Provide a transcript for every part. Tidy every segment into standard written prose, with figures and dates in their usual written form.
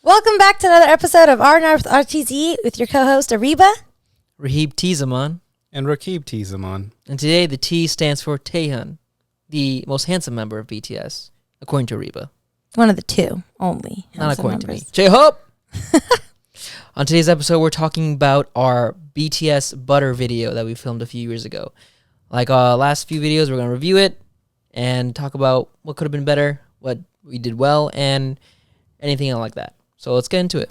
Welcome back to another episode of RTZ with your co-host Areeba, Rahib Tizamon, and Rahib Tizamon. And today the T stands for Tuhin, the most handsome member of BTS, according to Areeba. One of the two only. Not according members. to me. J-Hope! On today's episode, we're talking about our BTS Butter video that we filmed a few years ago. Like last few videos, we're going to review it and talk about what could have been better, what we did well, and anything like that. So let's get into it.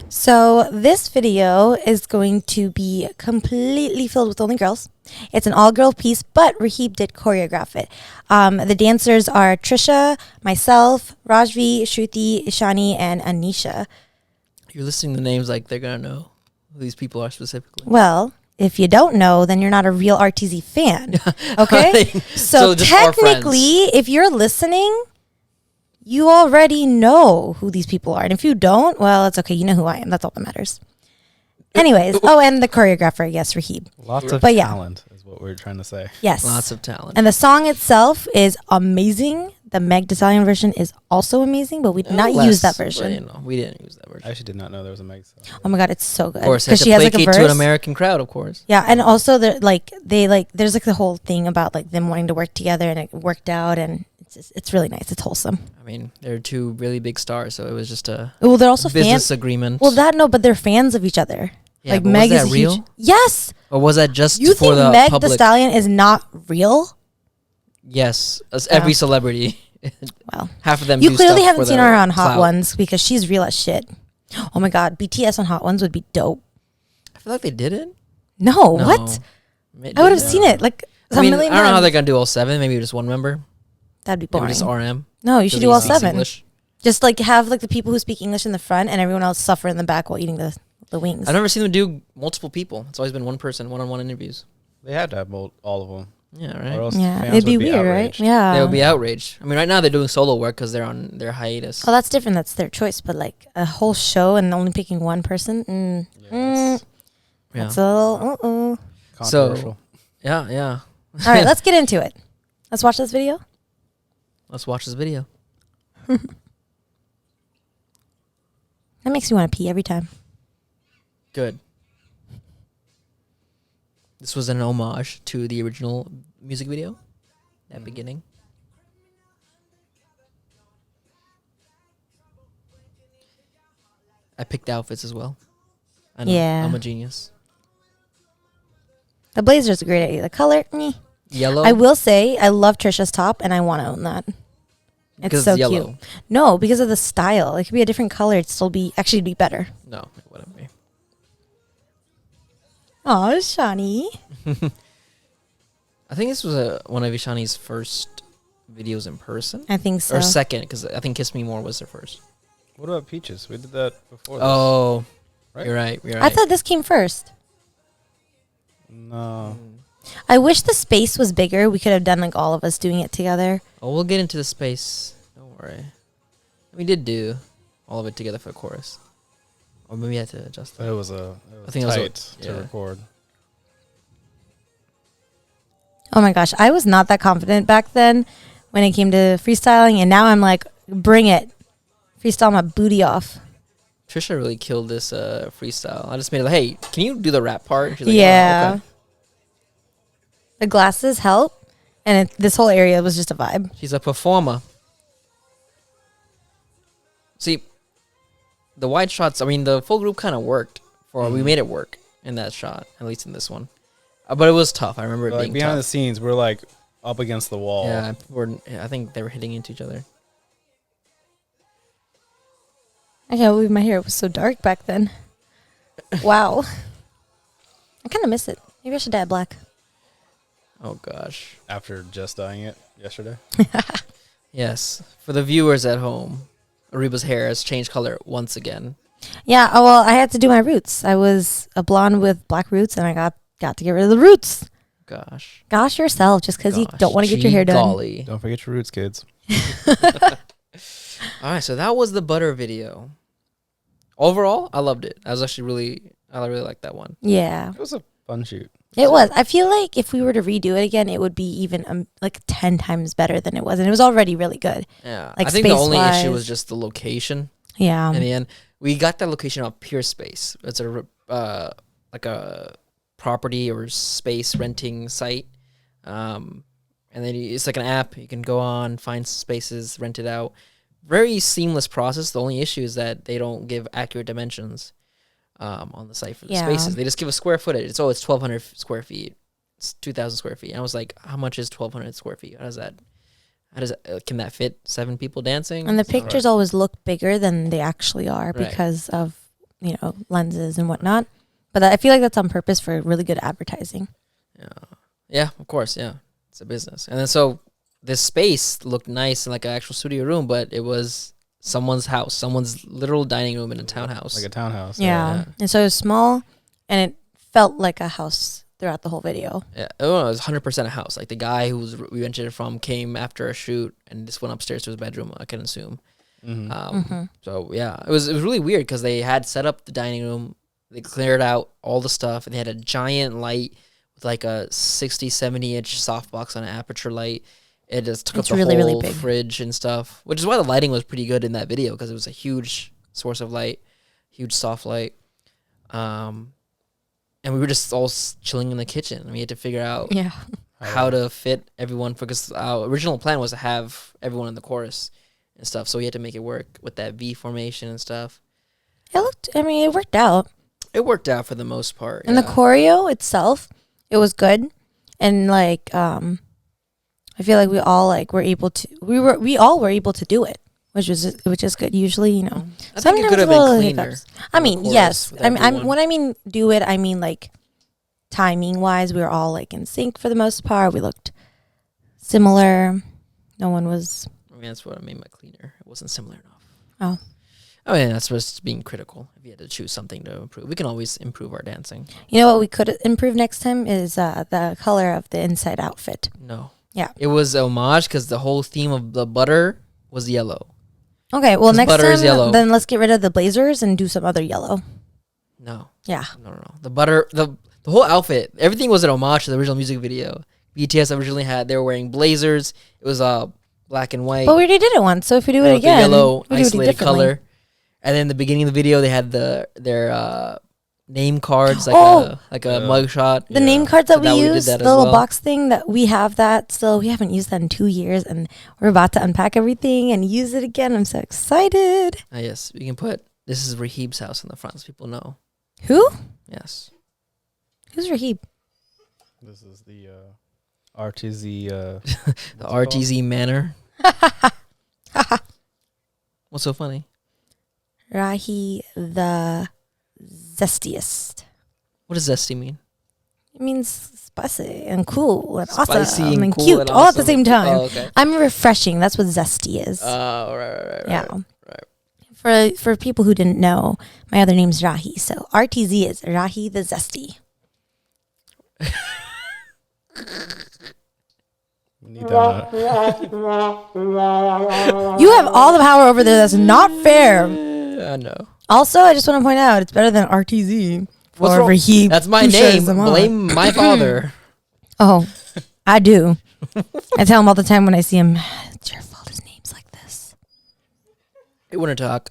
So this video is going to be completely filled with only girls. It's an all-girl piece, but Rahib did choreograph it. The dancers are Trisha, myself, Rajvi, Shruti, Ishani, and Anisha. You're listing the names like they're going to know who these people are specifically. Well, if you don't know, then you're not a real RTZ fan. Okay? So just our technically, if you're listening, you already know who these people are. And if you don't, well, it's okay. You know who I am. That's all that matters. Anyways. Oh, and the choreographer, yes, Rahib. Lots of talent is what we're trying to say. Yes. Lots of talent. And the song itself is amazing. The Meg Thee Stallion version is also amazing, but we did not use that version. We didn't use that version. I actually did not know there was a Meg Thee Stallion. Oh my God, it's so good. Of course, because she has like a verse to an American crowd, of course. Yeah, and also there's like the whole thing about like them wanting to work together, and it worked out, and it's really nice. It's wholesome. I mean, they're two really big stars, so it was just a they're also business agreement. Well, but they're fans of each other. Yeah, like but Meg was is that real? Huge, yes. Or was that just you for the think Meg public? Thee Stallion is not real? Yes, as every celebrity. Well, half of them. You do clearly stuff haven't for seen their her on Hot clout. Ones because she's real as shit. Oh my God, BTS on Hot Ones would be dope. I feel like they did it. No, what? I would have seen it like I mean, I million don't know how times. they're gonna do all seven. Maybe just one member. That'd be Maybe boring. just RM. No, you should do all seven. English. Just like have like the people who speak English in the front and everyone else suffer in the back while eating the wings. I've never seen them do multiple people. It's always been one person, one-on-one interviews. They had to have all of them. Yeah, Or right. else Yeah, fans it'd be would weird, outraged. right? Yeah. They would be outraged. I mean, right now they're doing solo work because they're on their hiatus. Oh, that's different. That's their choice. But like a whole show and only picking one person, that's a little Controversial. Yeah. All right, let's get into it. Let's watch this video. Let's watch this video. That makes me want to pee every time. Good. This was an homage to the original music video, that beginning. I picked outfits as well. I know, Yeah. I'm a genius. The blazer's a great idea. The color, Yellow? I will say, I love Trisha's top, and I want to own that. Because It's so yellow. cute. No, because of the style. It could be a different color. It'd still be better. No, it wouldn't be. Oh, Shani. I think this was one of Ishani's first videos in person. I think so. Or second, because I think Kiss Me More was their first. What about Peaches? We did that before. Oh, Right? You're right. I thought this came first. No. I wish the space was bigger. We could have done like all of us doing it together. Oh, we'll get into the space. Don't worry. We did do all of it together for the chorus. Or maybe I had to adjust that. It was I think it was tight to yeah. record. Oh my gosh, I was not that confident back then when it came to freestyling, and now I'm like, bring it. Freestyle my booty off. Trisha really killed this freestyle. I just made it like, hey, can you do the rap part? And she's like, Yeah. Oh, okay. The glasses help, and this whole area was just a vibe. She's a performer. See, the wide shots, I mean, the full group kind of worked. We made it work in that shot, at least in this one. But it was tough. I remember it Like being behind tough. the scenes, we're like up against the wall. Yeah, I think they were hitting into each other. I can't believe my hair was so dark back then. Wow. I kind of miss it. Maybe I should dye it black. Oh, gosh. After just dyeing it yesterday. Yes. For the viewers at home, Areeba's hair has changed color once again. Yeah, well, I had to do my roots. I was a blonde with black roots, and I got to get rid of the roots. Gosh. Gosh yourself, just because you don't want to get your hair done. Golly. Don't forget your roots, kids. All right, so that was the butter video. overall, I loved it. I really liked that one. Yeah. It was a fun shoot. It was. I feel like if we were to redo it again, it would be even like 10 times better than it was. And it was already really good. Yeah. Like I think the only space-wise. issue was just the location. Yeah. In the end, we got that location on Pure Space. It's a like a property or space renting site. And then it's like an app. You can go on, find spaces, rent it out. Very seamless process. The only issue is that they don't give accurate dimensions on the site for the spaces. They just give a square footage. It's 1,200 square feet. It's 2,000 square feet. And I was like, how much is 1,200 square feet? How does that? Can that fit 7 people dancing? And the pictures always look bigger than they actually are Right. because of, lenses and whatnot. But I feel like that's on purpose for really good advertising. Yeah, of course. Yeah, it's a business. And then so this space looked nice and like an actual studio room, but it was someone's house, someone's literal dining room in a townhouse. Like a townhouse. Yeah. And so it was small and it felt like a house throughout the whole video. Yeah, it was 100% a house. Like the guy we rented it from came after a shoot and just went upstairs to his bedroom, I can assume. So yeah, it was really weird because they had set up the dining room, they cleared out all the stuff, and they had a giant light with like a 60, 70-inch softbox on an aperture light. It just took up the really whole big. fridge and stuff, which is why the lighting was pretty good in that video because it was a huge source of light, huge soft light. And we were just all chilling in the kitchen. And we had to figure out how to fit everyone because our original plan was to have everyone in the chorus and stuff. So we had to make it work with that V formation and stuff. It worked out. It worked out for the most part. And the choreo itself, it was good. And like, I feel like we all were able to do it, which is good. Usually, I think it could have been cleaner. I mean, yes. When I mean do it, I mean like timing wise, we were all like in sync for the most part. We looked similar. No one was. I mean, that's what I mean by cleaner. It wasn't similar enough. Oh. I mean, that's just being critical. If you had to choose something to improve, we can always improve our dancing. You know what we could improve next time is the color of the inside outfit. No. Yeah. It was homage because the whole theme of the butter was yellow. Okay, well next butter time is yellow. then let's get rid of the blazers and do some other yellow. No. Yeah. No. The butter, the whole outfit, everything was an homage to the original music video. BTS originally they were wearing blazers. It was black and white. But we already did it once, so if we do it With again, the yellow we do it isolated differently. color. And then in the beginning of the video, they had their name cards, like a mugshot. The name cards that So we did use, that the as little well. box thing that we have that still, we haven't used that in 2 years, and we're about to unpack everything and use it again. I'm so excited. Yes, we can put, this is Rahib's house in the front so people know. Who? Yes. Who's Rahib? This is the RTZ. The RTZ Manor. What's so funny? Rahi the Zestiest. What does zesty mean? It means spicy and cool and Spicy awesome and cool cute and all at the awesome. same time. Oh, okay. I'm refreshing. That's what zesty is. Right. Yeah. Right. For people who didn't know, my other name's Rahi. So RTZ is Rahi the Zesty. We need that. You have all the power over there. That's not fair. I know. Also, I just want to point out it's better than RTZ. What's or wrong? Rahib, That's my who shares name. them all. Blame my father. Oh, I do. I tell him all the time when I see him, it's your fault his name's like this. Hey, Winter Talk.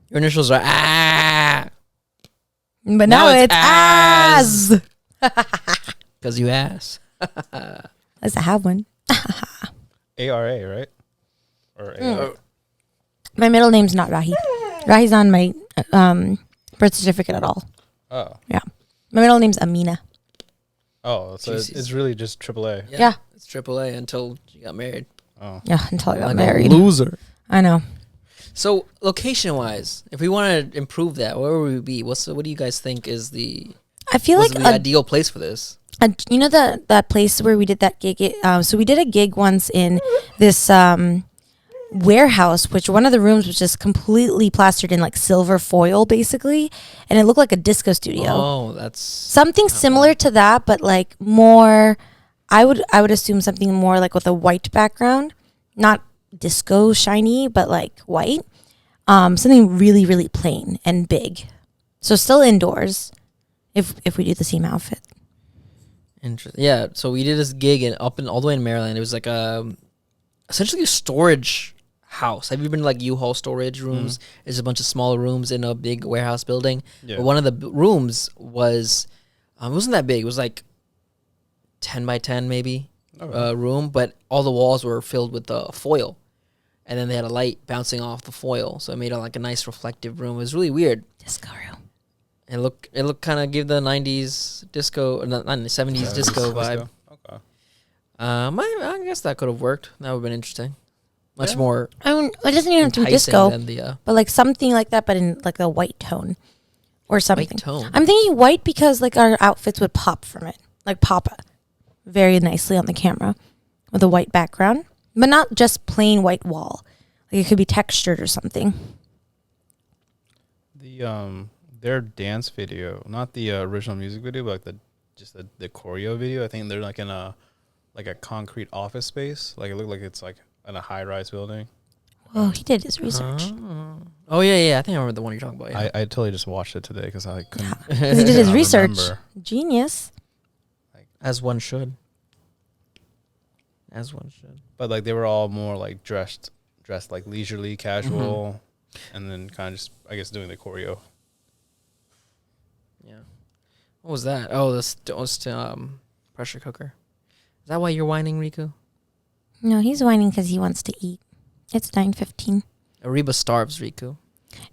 Your initials are But now it's as. because you ass. At least I have one. ARA, right? Or AR. My middle name's not Rahi. Rahi's on my birth certificate at all. Oh. Yeah. My middle name's Amina. Oh, so it's really just AAA. Yeah. It's AAA until she got married. Oh. Yeah, until I got Like married. a loser. I know. So location-wise, if we want to improve that, where would we be? What do you guys think is the I feel like the ideal place for this? you know that place where we did that gig. So we did a gig once in this warehouse, which one of the rooms was just completely plastered in like silver foil, basically, and it looked like a disco studio. Oh, that's Something similar to that, but like more. I would assume something more like with a white background, not disco shiny, but like white. Something really, really plain and big. So still indoors if we do the same outfit. Interesting. Yeah, so we did this gig all the way in Maryland. It was like essentially a storage house. Have you been to like U-Haul storage rooms? There's a bunch of small rooms in a big warehouse building. Yeah. But one of the rooms was, it wasn't that big. It was like 10 by 10 maybe room, but all the walls were filled with foil. And then they had a light bouncing off the foil, so it made it like a nice reflective room. It was really weird. Disco room. It looked kind of give the 90s disco, not the 70s disco vibe. Okay. I guess that could have worked. That would have been interesting. Much more. I mean, it doesn't even have to be disco, but like something like that, but in like a white tone or something. White tone. I'm thinking white because like our outfits would pop from it, like pop very nicely on the camera with a white background, but not just plain white wall. Like it could be textured or something. Their dance video, not the original music video, but like the choreo video. I think they're like in a concrete office space. Like it looked like it's like in a high-rise building. Oh, he did his research. Oh yeah. I think I remember the one you're talking about. Yeah. I totally just watched it today because I couldn't. Because he did his research. Genius. As one should. But like they were all more like dressed like leisurely, casual, and then kind of just I guess doing the choreo. Yeah. What was that? Oh, this pressure cooker. Is that why you're whining, Riku? No, he's whining because he wants to eat. It's 9:15. Areeba starves Riku.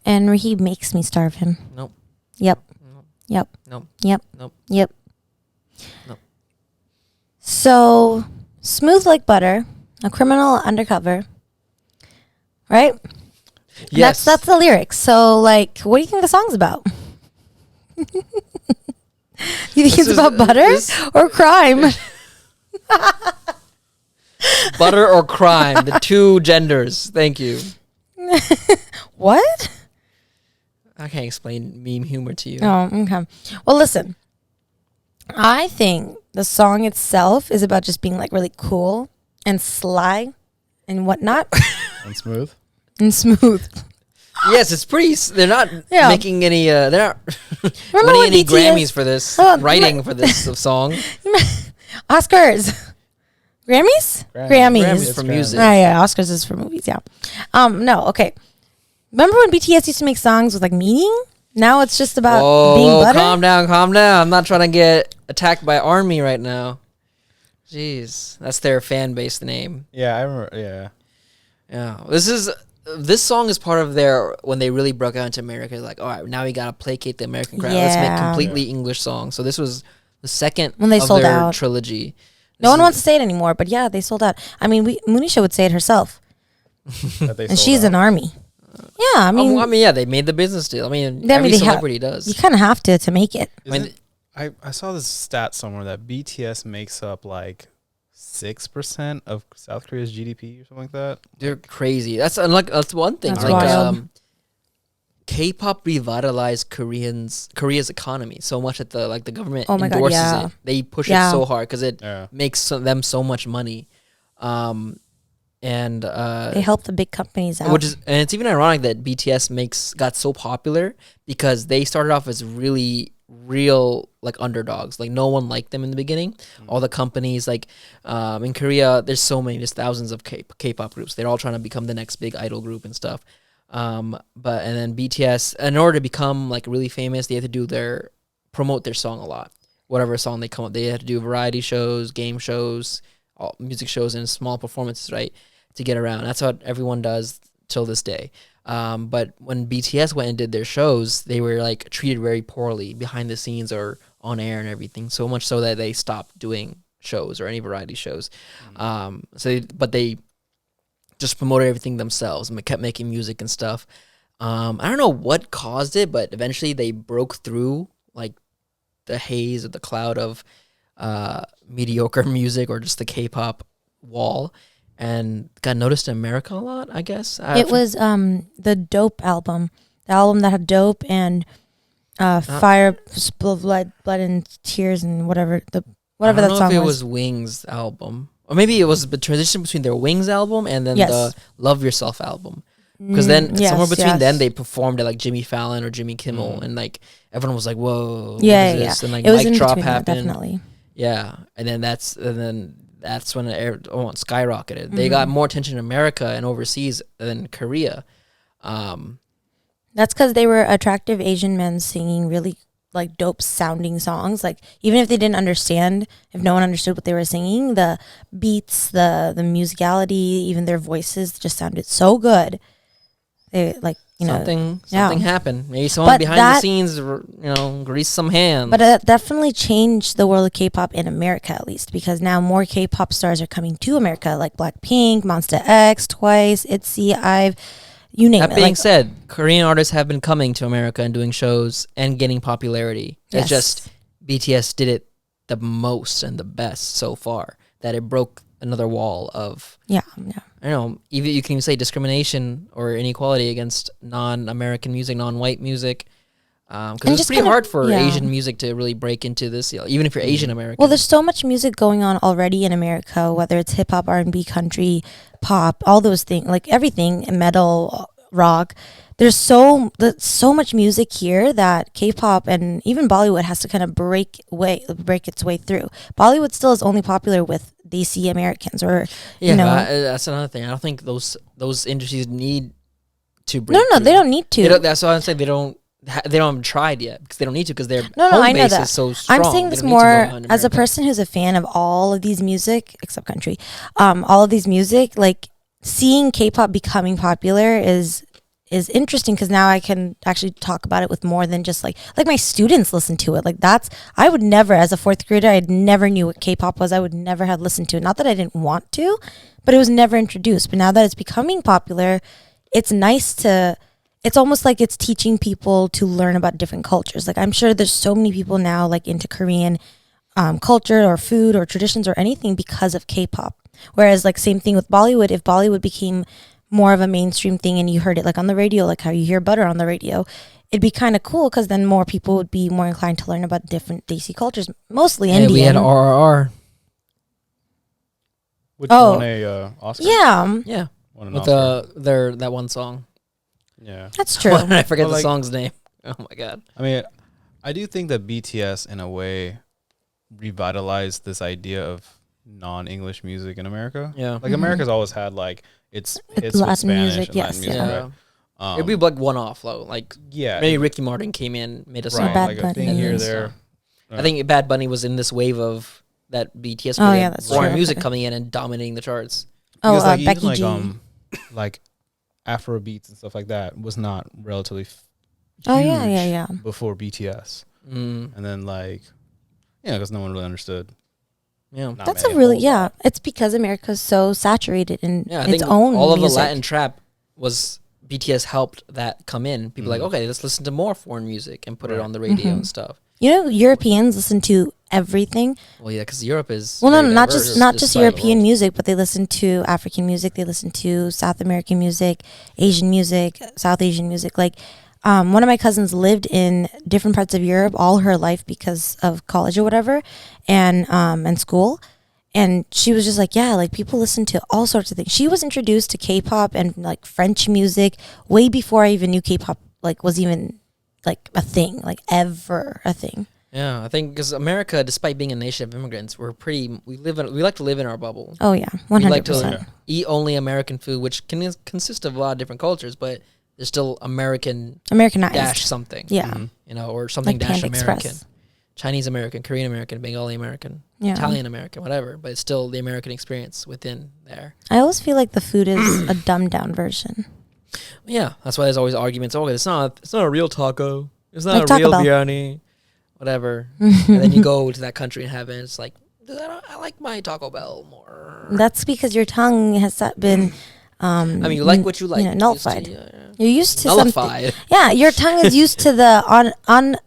And Rahib makes me starve him. Nope. Yep. Nope. Yep. Nope. Yep. Nope. Yep. Nope. So, smooth like butter, a criminal undercover, right? Yes. That's the lyrics. So, like, what do you think the song's about? You think it's about butter or crime? Butter or crime, the two genders. Thank you. What? I can't explain meme humor to you. Oh, okay. Well, listen. I think the song itself is about just being like really cool and sly and whatnot. And smooth. Yes, it's pretty. They're not making any. They're not winning any Grammys for this writing for this song. Oscars, Grammys for music. Oh yeah, Oscars is for movies. Yeah. No. Okay. Remember when BTS used to make songs with like meaning? Now it's just about being butter. Calm down. I'm not trying to get attacked by Army right now. Jeez, that's their fan base name. Yeah, I remember. Yeah. Yeah. This song is part of their, when they really broke out into America, like, all right, now we got to placate the American crowd. Let's make completely English songs. So this was the second when they of sold their out. trilogy. No one wants to say it anymore, but yeah, they sold out. I mean, Moonisha would say it herself. And she's an army. Yeah, I mean, yeah, they made the business deal. I mean, every celebrity does. You kind of have to make it. I saw this stat somewhere that BTS makes up like 6% of South Korea's GDP or something like that. They're crazy. That's one thing. That's wild. K-pop revitalized Korea's economy so much that the government endorses it. They push it so hard because it makes them so much money. And they help the big companies out. And it's even ironic that BTS got so popular because they started off as really real like underdogs. Like no one liked them in the beginning. All the companies in Korea, there's thousands of K-pop groups. They're all trying to become the next big idol group and stuff. And then BTS, in order to become like really famous, they had to promote their song a lot. Whatever song they come up, they had to do variety shows, game shows, music shows, and small performances, right, to get around. That's what everyone does till this day. But when BTS went and did their shows, they were like treated very poorly behind the scenes or on air and everything. So much so that they stopped doing shows or any variety shows. But they just promoted everything themselves and kept making music and stuff. I don't know what caused it, but eventually they broke through like the haze or the cloud of mediocre music or just the K-pop wall and got noticed in America a lot, I guess. It was the Dope album. The album that had Dope and Fire, Blood and Tears and whatever that song was. I don't know if it was Wings album. Or maybe it was the transition between their Wings album and then the Love Yourself album. Because then yes, somewhere between yes. then they performed at like Jimmy Fallon or Jimmy Kimmel, and like everyone was like, "Whoa, what Yeah, is yeah, this?" And like it was mic in drop between that, happened. definitely. Yeah, and then that's when it skyrocketed. They got more attention in America and overseas than Korea. That's because they were attractive Asian men singing really like dope sounding songs. Like even if they didn't understand, if no one understood what they were singing, the beats, the musicality, even their voices just sounded so good. They like something yeah. happened. Maybe someone But behind the scenes, greased some hands. But it definitely changed the world of K-pop in America, at least, because now more K-pop stars are coming to America, like Blackpink, Monsta X, Twice, ITZY, IVE, you name it. That being said, Korean artists have been coming to America and doing shows and getting popularity. Yes. It's just BTS did it the most and the best so far, that it broke another wall of, yeah. I don't know, even you can even say discrimination or inequality against non-American music, non-white music. Because it's pretty hard for Asian music to really break into this, even if you're Asian American. Well, there's so much music going on already in America, whether it's hip hop, R&B, country, pop, all those things, like everything, metal, rock. There's so much music here that K-pop and even Bollywood has to kind of break its way through. Bollywood still is only popular with Desi Americans, or that's another thing. I don't think those industries need to break. No, they don't need to. That's why I'm saying they don't have tried yet, because they don't need to, because their I know base that. is so strong. I'm saying this more as a person who's a fan of all of these music, except country, all of these music, like seeing K-pop becoming popular is interesting, because now I can actually talk about it with more than just like my students listen to it. Like I would never, as a fourth grader, I never knew what K-pop was. I would never have listened to it. Not that I didn't want to, but it was never introduced. But now that it's becoming popular, it's nice to, it's almost like it's teaching people to learn about different cultures. Like I'm sure there's so many people now like into Korean culture or food or traditions or anything because of K-pop. Whereas like same thing with Bollywood. If Bollywood became more of a mainstream thing and you heard it like on the radio, like how you hear Butter on the radio, it'd be kind of cool, because then more people would be more inclined to learn about different Desi cultures, mostly Indian. We had RRR. Which won a Oscar. Yeah. Won an with Oscar. that one song. Yeah. That's true. Why did I forget the song's name? Oh my god. I mean, I do think that BTS in a way revitalized this idea of non-English music in America. Yeah. Like America's always had like it's Latin with Spanish music, and yes, Latin music, yeah. right? It'd be like one-off though. Like maybe Ricky Martin came in, made a song. right, Bad like Bunny. a thing here, there. I think Bad Bunny was in this wave of that BTS that's foreign true. music coming in and dominating the charts. Because like Becky even G. like Afro beats and stuff like that was not relatively yeah. before BTS, and then like because no one really understood. Yeah, That's a really It's because America's so saturated in its own all of music. the Latin trap was BTS helped that come in. People like, okay, let's listen to more foreign music and put it on the radio and stuff. Europeans listen to everything. Well, yeah, because Europe is not diverse. just European music, but they listen to African music. They listen to South American music, Asian music, South Asian music. Like, one of my cousins lived in different parts of Europe all her life because of college or whatever, and school. And she was just like, yeah, like people listen to all sorts of things. She was introduced to K-pop and like French music way before I even knew K-pop like was even like a thing, like ever a thing. Yeah, I think because America, despite being a nation of immigrants, we like to live in our bubble. Oh yeah, 100%. We like to eat only American food, which can consist of a lot of different cultures, but there's still Americanized dash something. Yeah. Or something like dash Panda American. Express. Chinese American, Korean American, Bengali American, Italian American, whatever, but it's still the American experience within there. I always feel like the food is a dumbed down version. Yeah, that's why there's always arguments. Oh, it's not a real taco. It's not Like a Taco real Bell. biryani, whatever. And then you go to that country and have it. And it's like I like my Taco Bell more. That's because your tongue has been. I mean, you like what you like. Nullified. You're used to nullified. something. Yeah, your tongue is used to the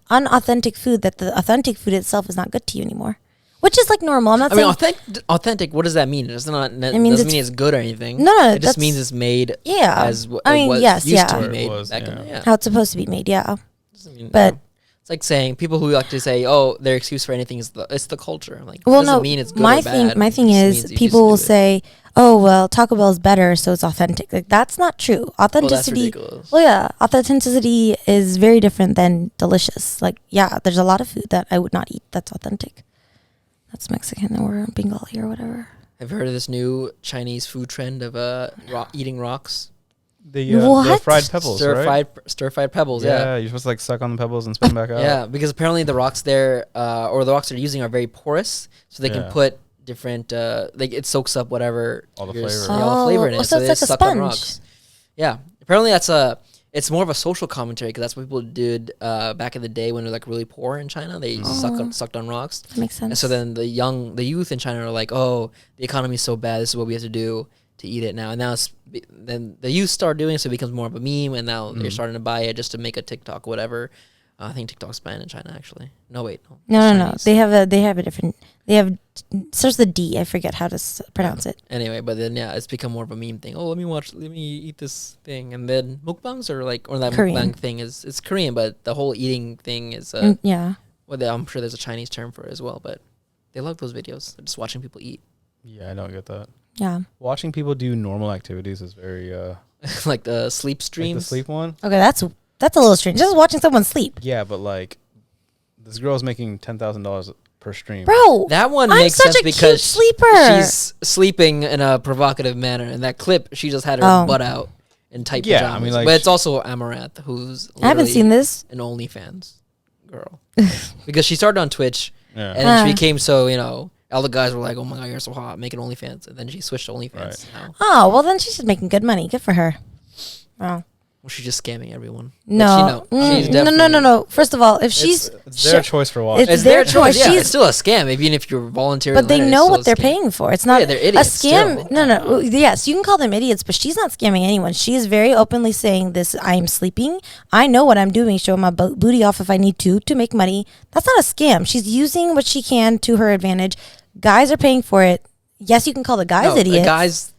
unauthentic food, that the authentic food itself is not good to you anymore. Which is like normal. I'm not saying. Authentic. What does that mean? It doesn't mean it's good or anything. No, it just means it's made. Yeah. As I mean, was yes, used yeah. to be made. Was, back in, how it's supposed to be made. Yeah. Mean, But It's like saying people who like to say, "Oh, their excuse for anything is it's the culture." I'm like, Well, doesn't no, mean it's good my or thing, bad. my It thing just is means you people just will do it. say, "Oh, well, Taco Bell is better, so it's authentic." Like that's not true. Well, that's Authenticity. ridiculous. Well, yeah, authenticity is very different than delicious. Like, yeah, there's a lot of food that I would not eat that's authentic. That's Mexican or Bengali or whatever. Have you heard of this new Chinese food trend of eating rocks? The What? fried pebbles, right? Stir fried pebbles. Yeah, you're supposed to like suck on the pebbles and spit them back out. Yeah, because apparently the rocks there, or the rocks they're using are very porous, so they can Yeah. put different, like it soaks up whatever All the your flavor. all the flavor in it. So it's they like a just suck on sponge. rocks. Yeah, apparently it's more of a social commentary because that's what people did back in the day when they're like really poor in China. They sucked on rocks. That makes sense. And so then the youth in China are like, oh, the economy's so bad. This is what we have to do to eat it now. And now then the youth start doing it, so it becomes more of a meme. And now they're starting to buy it just to make a TikTok, whatever. I think TikTok's banned in China, actually. No, wait, no. No. Chinese. They have a different. They have starts with the D. I forget how to pronounce it. Anyway, but then it's become more of a meme thing. Oh, let me eat this thing, and then mukbangs are like, or that Korean. mukbang thing it's Korean, but the whole eating thing is Yeah. well, I'm sure there's a Chinese term for it as well, but they love those videos. They're just watching people eat. Yeah, I don't get that. Yeah. Watching people do normal activities is very Like the sleep like streams. the sleep one. Okay, that's a little strange. Just watching someone sleep, Yeah, but like this girl's making $10,000 per stream. bro. That one I'm makes such sense a cute because sleeper. she's sleeping in a provocative manner. In that clip, she just had her Oh. butt out in tight Yeah, I pajamas. mean, like, but it's also Amaranth, who's I haven't literally seen this. an OnlyFans girl because she started on Twitch Yeah. and then she Ah. became so all the guys were like, "Oh my god, you're so hot, make an OnlyFans," and then she switched to OnlyFans. Right. Now, Oh, well then she's just making good money. Good for her. Oh. well, she's just scamming everyone. No. She's No. definitely- First of all, if she's It's their she- choice for watching. It's their choice. Yeah, She's- it's still a scam, even if you're volunteering. but they know what they're paying for. It's not Yeah, they're a idiots scam. still. No. Yes, you can call them idiots, but she's not scamming anyone. She is very openly saying this. I am sleeping. I know what I'm doing. Showing my booty off if I need to make money. That's not a scam. She's using what she can to her advantage. Guys are paying for it. Yes, you can call the guys idiots.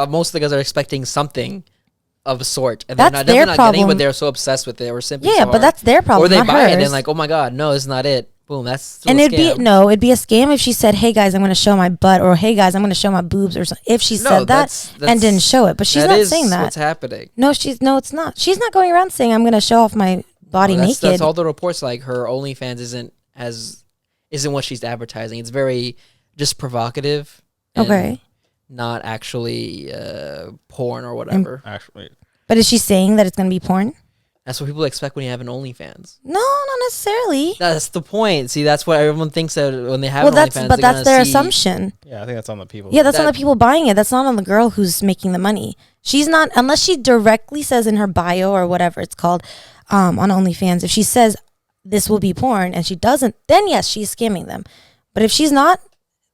Most of the guys are expecting something of a sort, and That's they're their not getting it, problem. but they're so obsessed with it or simply Yeah, so but hard. that's their problem, Or they not buy it hers. and like, oh my god, no, it's not it. Boom, that's still And a it'd scam. be a scam if she said, "Hey guys, I'm going to show my butt," or "Hey guys, I'm going to show my boobs," or something. If she No, said that that's- and didn't show it, but she's That not is saying that. What's happening? No, it's not. She's not going around saying, "I'm going to show off my body Well, naked." That's all the reports. Like her OnlyFans isn't what she's advertising. It's very just provocative. and Okay. Not actually porn or whatever. Actually, But is she saying that it's going to be porn? That's what people expect when you have an OnlyFans. No, not necessarily. That's the point. See, that's what everyone thinks that when they have Well, an OnlyFans. that's they're their gonna see- assumption. yeah, I think that's on the people. Yeah, that's on That- the people buying it. That's not on the girl who's making the money. She's not, unless she directly says in her bio or whatever it's called on OnlyFans, if she says this will be porn and she doesn't, then yes, she's scamming them. But if she's not,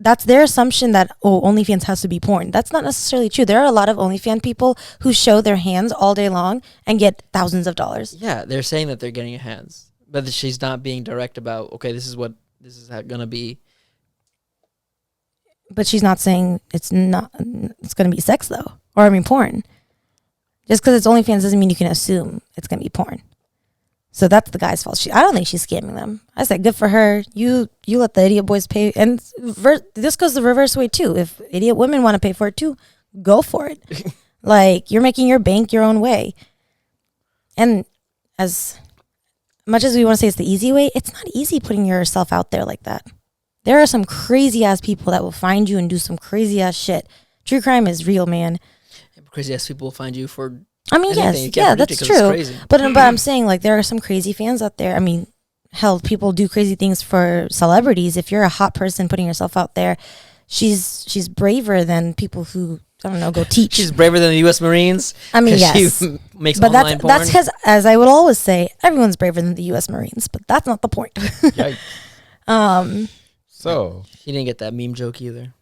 that's their assumption that, oh, OnlyFans has to be porn. That's not necessarily true. There are a lot of OnlyFans people who show their hands all day long and get thousands of dollars. Yeah, they're saying that they're getting your hands, but she's not being direct about. Okay, this is gonna be. But she's not saying it's going to be sex though. Or I mean porn. Just because it's OnlyFans doesn't mean you can assume it's going to be porn. So that's the guy's fault. I don't think she's scamming them. I said, good for her. You let the idiot boys pay. And this goes the reverse way too. If idiot women want to pay for it too, go for it. Like, you're making your bank your own way. And as much as we want to say it's the easy way, it's not easy putting yourself out there like that. There are some crazy ass people that will find you and do some crazy ass shit. True crime is real, man. Crazy ass people will find you for. I mean, anything. You yes, can't yeah, predict that's it 'cause it's true. crazy. But I'm saying, like, there are some crazy fans out there. I mean, hell, people do crazy things for celebrities. If you're a hot person putting yourself out there, she's braver than people who, I don't know, go teach. She's braver than the U.S. Marines. I mean, 'cause yes. she makes But online porn. that's because, as I would always say, everyone's braver than the U.S. Marines. But that's not the point. Yikes. So She didn't get that meme joke either.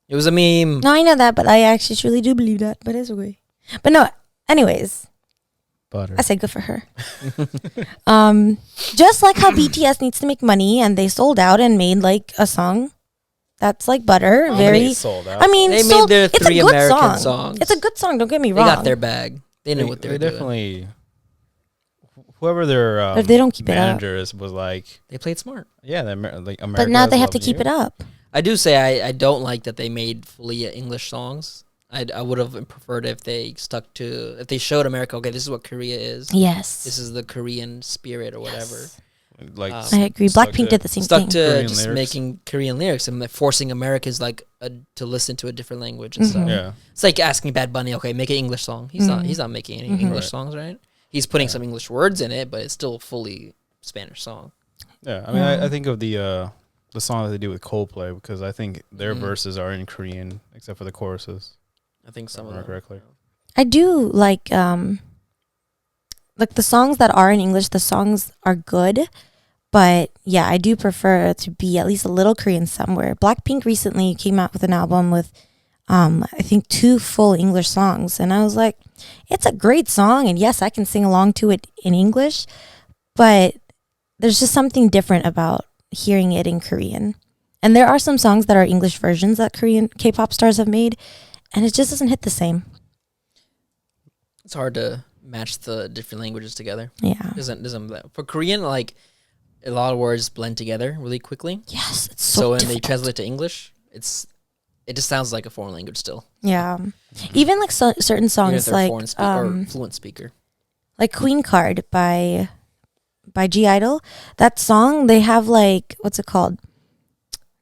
It was a meme. No, I know that, but I actually truly do believe that. But it's okay. But no, anyways. butter. I said good for her. Just like how BTS needs to make money and they sold out and made like a song that's like butter. They sold out. I mean, They sold, made their it's 3 a good American song. songs. It's a good song. Don't get me They wrong. got their bag. They knew what they were doing. definitely. whoever their if they don't keep manager is was like, They played smart. yeah, like America. but now they have to keep it up. I do say I don't like that they made fully English songs. I would have preferred if they if they showed America, okay, this is what Korea is. Yes. This is the Korean spirit or whatever. Yes. Like I agree. Blackpink did the same stuck thing. to Korean just lyrics. making Korean lyrics and like forcing Americans to listen to a different language and Mhm. stuff. Yeah. It's like asking Bad Bunny, okay, make an English song. He's not making any English Right. songs, right? He's putting Yeah. some English words in it, but it's still fully Spanish song. Yeah. I mean, I think of the song that they do with Coldplay because I think their verses are in Korean except for the choruses. I think some of Remember them. correctly. I do like the songs that are in English. The songs are good, but yeah, I do prefer to be at least a little Korean somewhere. Blackpink recently came out with an album with I think 2 full English songs, and I was like, it's a great song, and yes, I can sing along to it in English, but there's just something different about hearing it in Korean. And there are some songs that are English versions that Korean K-pop stars have made, and it just doesn't hit the same. It's hard to match the different languages together. Yeah. Doesn't for Korean, like a lot of words blend together really quickly. Yes, it's So so when they difficult. translate to English, it just sounds like a foreign language still. Yeah. Even like certain Even if songs they're like foreign or fluent speaker. like Queen Card by G Idol. That song, they have like, what's it called?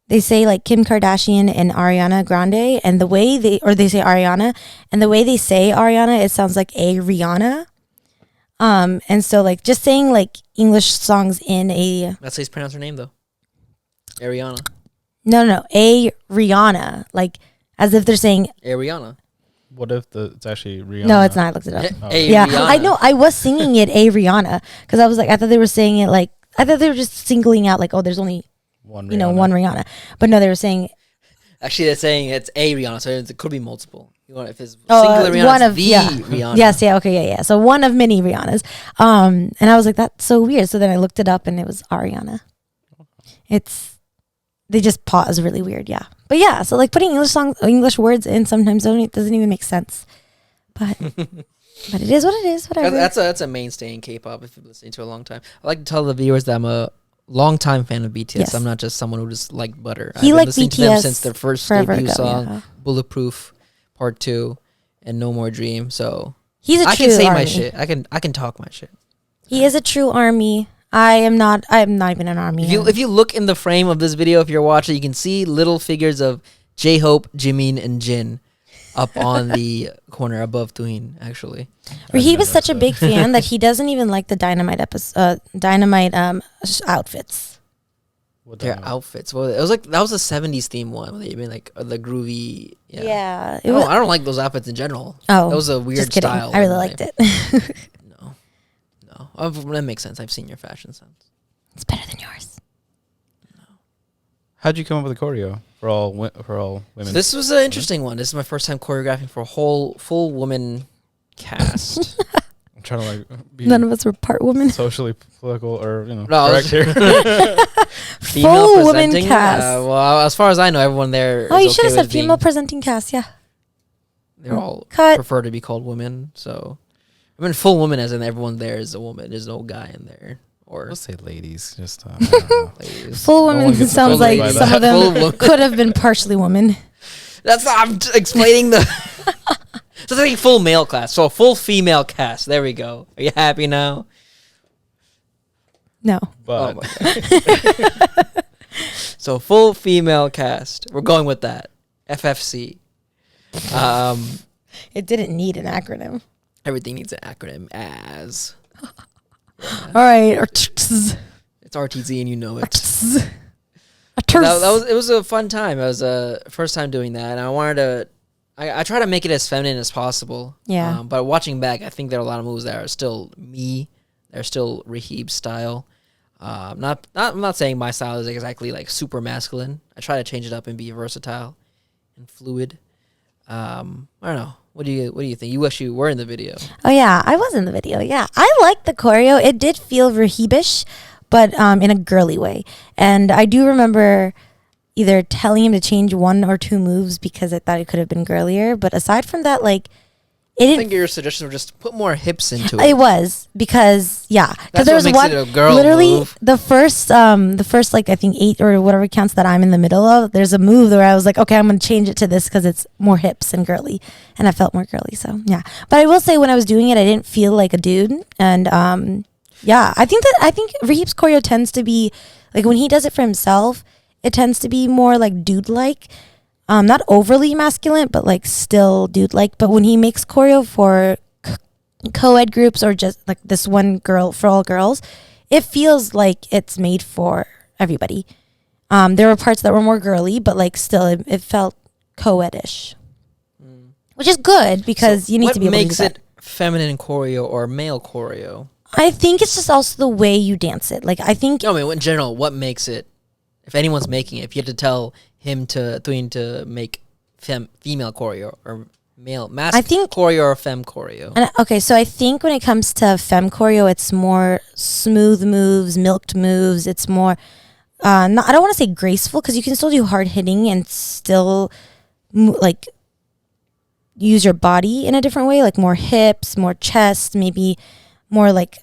They say like Kim Kardashian and Ariana Grande, and the way they say Ariana, and the way they say Ariana, it sounds like a Rihanna. And so like just saying like English songs in a That's how you pronounce her name though. Ariana. no a Rihanna, like as if they're saying Ariana. What if it's actually Rihanna? no, it's not. I looked it up. A Yeah, Rihanna. I know. I was singing it a Rihanna because I was like, I thought they were saying it like, I thought they were just singling out like, oh, there's only One one Rihanna, but no, they were saying Actually, they're saying it's a Rihanna, so it could be multiple. You want if it's Oh, singular Rihanna, one it's of- the yeah. Rihanna. yes, yeah, okay, yeah. So one of many Rihannas, and I was like, that's so weird. So then I looked it up, and it was Ariana. They just pause really weird, yeah. But yeah, so like putting English words in sometimes doesn't even make sense, but but it is what it is. Whatever. That's a mainstay in K-pop. If you've been listening to it a long time, I like to tell the viewers that I'm a long-time fan of BTS. Yes. I'm not just someone who just liked Butter. He I've been liked listening to them BTS since their first forever debut ago, song, yeah. Bulletproof Part 2, and No More Dream. So He's a I true can say army. my shit. I can talk my shit. He is a true army. I am not even an army. If you look in the frame of this video, if you're watching, you can see little figures of J-Hope, Jimin, and Jin up on the corner above Tuhin, actually. Rahib is such a big fan that he doesn't even like the Dynamite outfits. What Their Dynamite? outfits. Well, it was like that was a '70s theme one. Where they made like the groovy. Yeah. It was, I don't like those outfits in general. oh, That was a weird just kidding. style. I really and liked I- it. No, that makes sense. I've seen your fashion sense. It's better than yours. How'd you come up with the choreo for all women? So this was an interesting one. This is my first time choreographing for a full woman cast. I'm trying to like be None of us were part woman. socially political or No, I correct here. Full woman presenting, cast. Well, as far as I know, everyone there. Oh, is you should have okay said with being- female presenting cast. Yeah. They're all Cut. prefer to be called women. So, I mean, full woman as in everyone there is a woman. There's no guy in there or Let's say ladies. Just I don't know. ladies. Full No one women gets sounds like offended by some that. of Full them woman. could have been partially woman. That's not, I'm explaining the. So it's like a full male class. So a full female cast. There we go. Are you happy now? No. But Oh my God. So full female cast. We're going with that. FFC. It didn't need an acronym. Everything needs an acronym. As All right. it's RTZ and you know it. It was a fun time. It was a first time doing that, and I wanted to. I try to make it as feminine as possible. Yeah. But watching back, I think there are a lot of moves that are still me. They're still Rahib's style. I'm not saying my style is exactly like super masculine. I try to change it up and be versatile and fluid. I don't know. What do you think? You wish you were in the video. Oh yeah, I was in the video. Yeah, I liked the choreo. It did feel Rahibish, but in a girly way. And I do remember either telling him to change 1 or 2 moves because I thought it could have been girlier. But aside from that, like, It I didn't. think your suggestions were just put more hips into It it. was because That's there what was makes one it a girl literally move. the first like I think 8 or whatever counts that I'm in the middle of. There's a move where I was like, okay, I'm gonna change it to this because it's more hips and girly, and I felt more girly. So yeah, but I will say when I was doing it, I didn't feel like a dude, and I think Rahib's choreo tends to be like when he does it for himself, it tends to be more like dude like. Not overly masculine, but like still dude like. But when he makes choreo for co-ed groups or just like this one girl for all girls, it feels like it's made for everybody. There were parts that were more girly, but like still it felt co-ed-ish, which is good because you need to be able to do What makes that. it feminine choreo or male choreo? I think it's just also the way you dance it. Like I think No, I mean in general, what makes it? If anyone's making it, if you had to tell Tuhin to make female choreo or male choreo or femme choreo. And okay, so I think when it comes to femme choreo, it's more smooth moves, milked moves. It's more, I don't want to say graceful because you can still do hard hitting and still like use your body in a different way, like more hips, more chest, maybe more like,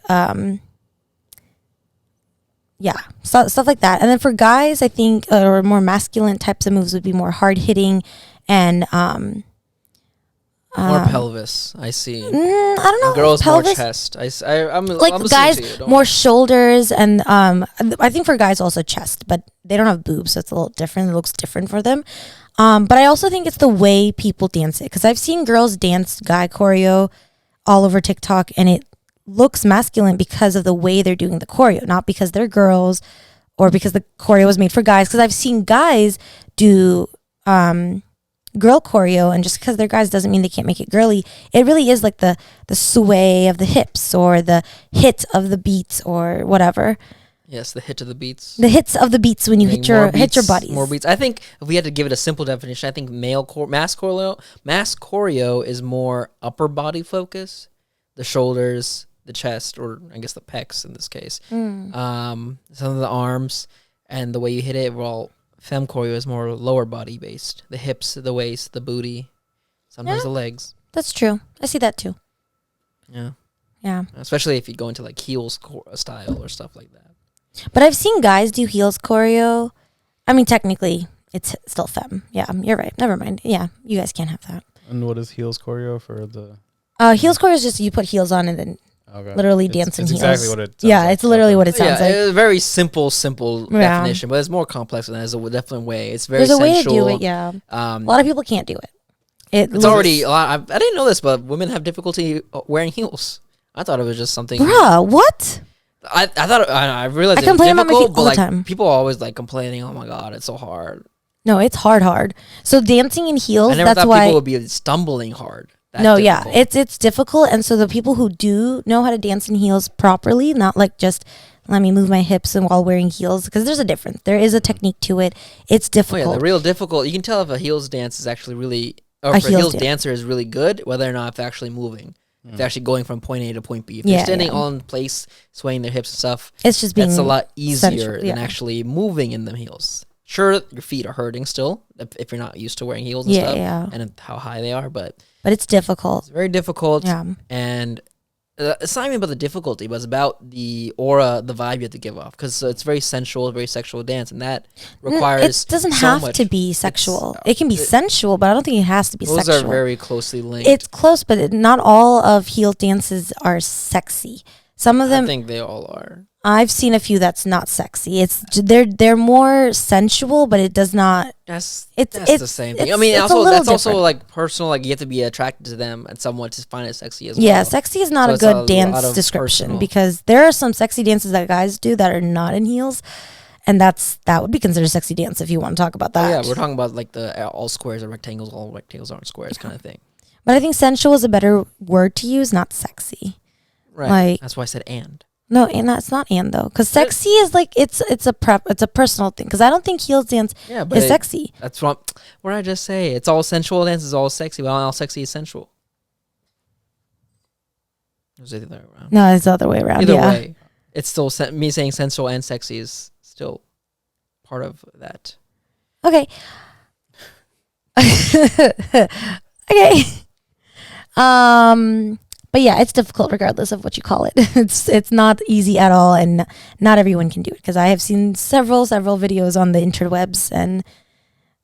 stuff like that. And then for guys, I think, or more masculine types of moves would be more hard hitting and, More pelvis, I see. I don't know. Girls pelvis, more chest. I'm like listening guys to you, don't more worry. shoulders and I think for guys also chest, but they don't have boobs, so it's a little different. It looks different for them. But I also think it's the way people dance it because I've seen girls dance guy choreo all over TikTok and it looks masculine because of the way they're doing the choreo, not because they're girls or because the choreo was made for guys. Because I've seen guys do girl choreo, and just because they're guys doesn't mean they can't make it girly. It really is like the sway of the hips or the hit of the beats or whatever. Yes, the hit of the beats. The hits of the beats when you hit your bodies. More beats. I think if we had to give it a simple definition, I think mass choreo is more upper body focus, the shoulders, the chest, or I guess the pecs in this case. Some of the arms and the way you hit it. Well, femme choreo is more lower body based. The hips, the waist, the booty, sometimes the legs. That's true. I see that too. Yeah. Yeah. Especially if you go into like heels style or stuff like that. But I've seen guys do heels choreo. I mean, technically, it's still femme. Yeah, you're right. Never mind. Yeah, you guys can't have that. And what is heels choreo for the? Heels choreo is just you put heels on and then literally dance in it's heels. Exactly what it sounds yeah, like. it's literally what it sounds like. It's a very simple definition, but it's more complex than that. There's a different way. It's very There's a sensual. way to do it, yeah. A lot of people can't do it. It's already a lot. I didn't know this, but women have difficulty wearing heels. I thought it was just something. Bruh, what? I thought I realized I complain about my feet all the like time. people are always like complaining. Oh my god, it's so hard. No, it's hard. So dancing in heels, I never that's thought why people would be stumbling hard. No, yeah, it's difficult, and so the people who do know how to dance in heels properly, not like just let me move my hips and while wearing heels, because there's a difference. There is a technique to it. It's difficult. Oh yeah, the real difficult. You can tell if a heels dance is actually really, or if a heels dancer is really good, whether or not it's actually moving. If they're actually going from point A to point B. If they're standing on place, swaying their hips and stuff, it's just being that's a lot easier sensual, than actually moving in the heels. Sure, your feet are hurting still if you're not used to wearing heels and stuff, and how high they are, but it's difficult. It's very difficult, and it's not even about the difficulty, but it's about the aura, the vibe you have to give off, because it's very sensual, very sexual dance, and that requires it doesn't so have much. to be sexual. It can be sensual, but I don't think it has to be those sexual. Are very closely linked. It's close, but not all of heel dances are sexy. Some of them, I think they all are. I've seen a few that's not sexy. They're more sensual, but it does not. That's it's the same thing. I mean, that's also like personal. Like you have to be attracted to them and somewhat to find it sexy as well. Yeah, sexy is not a good dance description because there are some sexy dances that guys do that are not in heels, and that would be considered sexy dance if you want to talk about that. Oh, yeah, we're talking about like the all squares are rectangles, all rectangles aren't squares kind of thing. But I think sensual is a better word to use, not sexy. Right. Like, that's why I said and. No, and that's not and though, because sexy is like it's a personal thing. Because I don't think heels dance is sexy. That's what did I just say? It's all sensual dance is all sexy. Well, all sexy is sensual. Or is it the other way around? No, it's the other way around. Either way, it's still me saying sensual and sexy is still part of that. Okay. Okay. But yeah, it's difficult regardless of what you call it. It's not easy at all, and not everyone can do it because I have seen several videos on the interwebs, and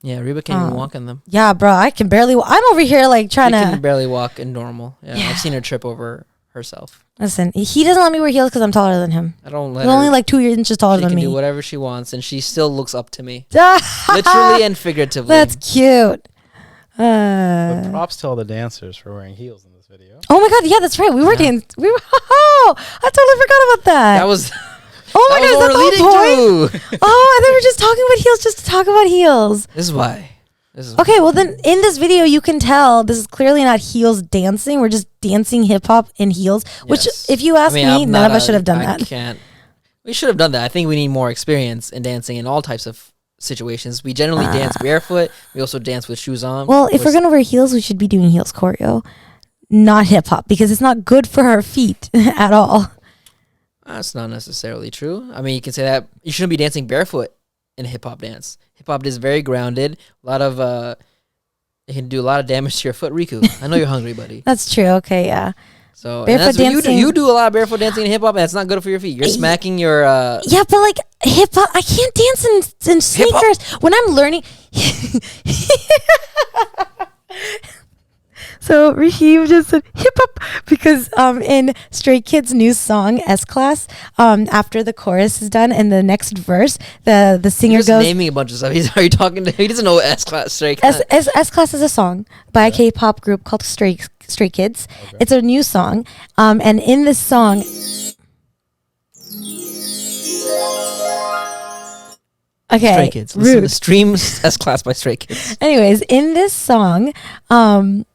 Yeah, Reba can't even walk in them. yeah, bro, I can barely. I'm over here like trying She to can barely walk in normal. Yeah, I've seen her trip over herself. listen. He doesn't let me wear heels because I'm taller than him. I don't let He's her. only like 2 inches taller She than can me. do whatever she wants, and she still looks up to me, literally and figuratively. That's cute. But props to all the dancers for wearing heels in this video. Oh my god, yeah, that's right. We were dancing. We were. Oh, I totally forgot about that. That was. Oh my that god, is was that what we're the whole point? leading to. Oh, I thought we were just talking about heels just to talk about heels. This is why. This is Okay, well then in this video you can tell this is clearly not heels dancing. We're just dancing hip hop in heels. Which, Yes. if you ask me, I'm none not of us should have done I that. Can't. We should have done that. I think we need more experience in dancing in all types of situations. We generally dance barefoot. We also dance with shoes on. Well, if we're gonna wear heels, we should be doing heels choreo, not hip hop, because it's not good for our feet at all. That's not necessarily true. I mean, you can say that you shouldn't be dancing barefoot in hip hop dance. Hip hop is very grounded. A lot of it can do a lot of damage to your foot. Riku, I know you're hungry, buddy. That's true. Okay, yeah. So and Barefoot that's what you do. dancing- You do a lot of barefoot dancing in hip hop, and that's not good for your feet. You're smacking your. Yeah, but like hip hop, I can't dance in sneakers. When I'm learning. So Rahib just said hip hop because in Stray Kids' new song S Class, after the chorus is done and the next verse, the singer You're just goes. naming a bunch of stuff. Are you talking to? He doesn't know what S class straight. S Class is a song by a K-pop group called Stray Kids. Okay. It's a new song, and in this song. Okay, Stray Kids. Listen to rude. streams S class by Stray Kids. Anyways, in this song, man,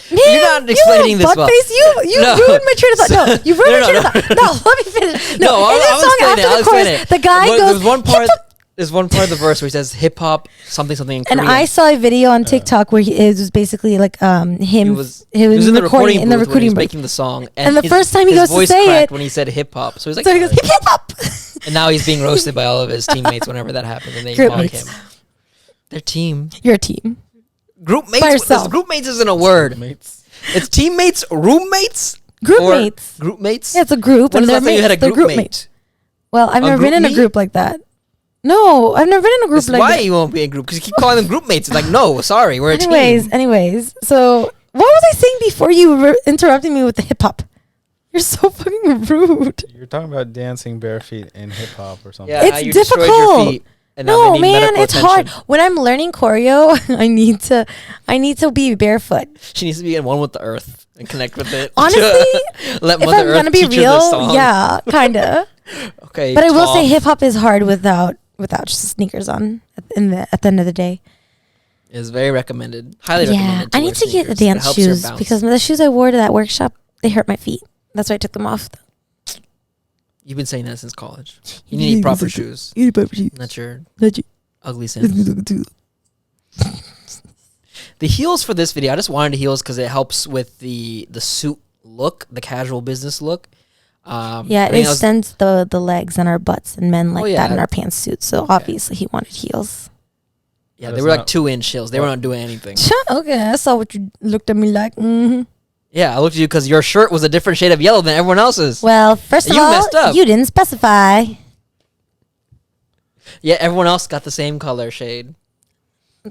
You're not explaining this well. Face, you No. ruined my train of thought. No, you ruined No, my train no, of thought. No, let me finish. No, I'll in this song explain it. after I'll the explain chorus, it. the guy goes. There's one part. "Hip hop." There's one part of the verse where he says hip hop something in And Korean. I saw a video on TikTok where it was basically like him. He was in in the recording in the booth when he recording was booth. making the song, And the his- first time he his goes to voice say cracked it- when he said hip hop. So he's like, So he goes hip hop. and now he's being roasted by all of his teammates whenever that happens, and they Group mock mates. him. Their team, Your team. group mates. By yourself. Group mates isn't a word. Mates. It's teammates, roommates, Group or mates. Group mates. Yeah, it's a group, When and is the they're last time you had a mates. They're group group mate? mates. Well, I've A never been group in a mate? group like that. No, I've never been in a group This is like why that. you won't be in a group, because you keep calling them group mates. It's like, no, sorry, we're a team. Anyways, so what was I saying before you were interrupting me with the hip hop? You're so fucking rude. You're talking about dancing bare feet in hip hop or something. Yeah, It's how you destroyed difficult. your feet and now they No, need man, medical it's attention. hard. When I'm learning choreo, I need to be barefoot. She needs to be in one with the earth and connect with it. Honestly, let If Mother I'm Earth gonna be teach her this real, song. yeah, kinda. Okay, But I will say Tom. hip hop is hard without just sneakers on at the end of the day. is very recommended. Highly Yeah, recommended. I wear need to get the sneakers. It dance helps your shoes bounce. because the shoes I wore to that workshop, they hurt my feet. That's why I took them off. You've been saying that since college. You need proper shoes. Not your ugly sins. The heels for this video, I just wanted heels because it helps with the suit look, the casual business look. Yeah, I it mean, I was- extends the legs and our butts and men like yeah. that in our pantsuits. So obviously he wanted heels. yeah, But they it's were like not- 2-inch heels. They were not doing anything. Okay, I saw what you looked at me like. Yeah, I looked at you because your shirt was a different shade of yellow than everyone else's. Well, first of You all, messed up. you didn't specify. Yeah, everyone else got the same color shade.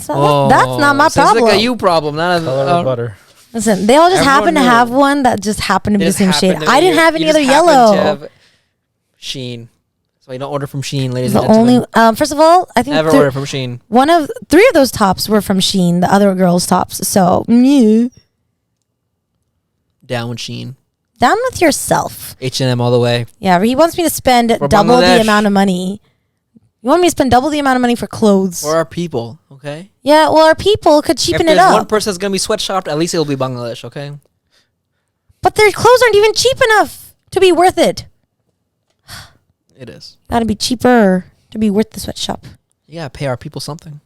So that's not my so it's problem. like a you problem, not a Color of butter. Listen, they all just happen to Everyone have knew. one that just happened to be It the just same shade. happened to I be- didn't have any you other just happened to yellow. have Sheen. So you don't order from Sheen, ladies The and gentlemen. only, first of all, I think Never order from Sheen. three of those tops were from Shein. The other girls' tops. So, Down with Sheen. down with yourself. H&M all the way. Yeah, he wants me to spend For double the Bangladesh. amount of money. You want me to spend double the amount of money for clothes? For our people, okay? Yeah, well, our people could If cheapen it there's one up. person that's going to be sweatshopped, at least it'll be Bangladesh, okay? But their clothes aren't even cheap enough to be worth it. It is. Gotta be cheaper to be worth the sweatshop. You got to pay our people something.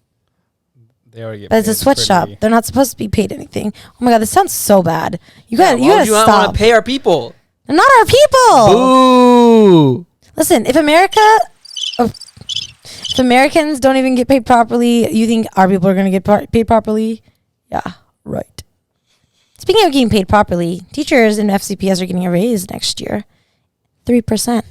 They already get But it's a paid sweatshop. pretty- They're not supposed to be paid anything. Oh my god, this sounds so bad. You gotta Why would you not stop. want to pay our people? They're not our people. Boo! Listen, if Americans don't even get paid properly, you think our people are gonna get paid properly? Yeah, right. Speaking of getting paid properly, teachers in FCPS are getting a raise next year. 3%.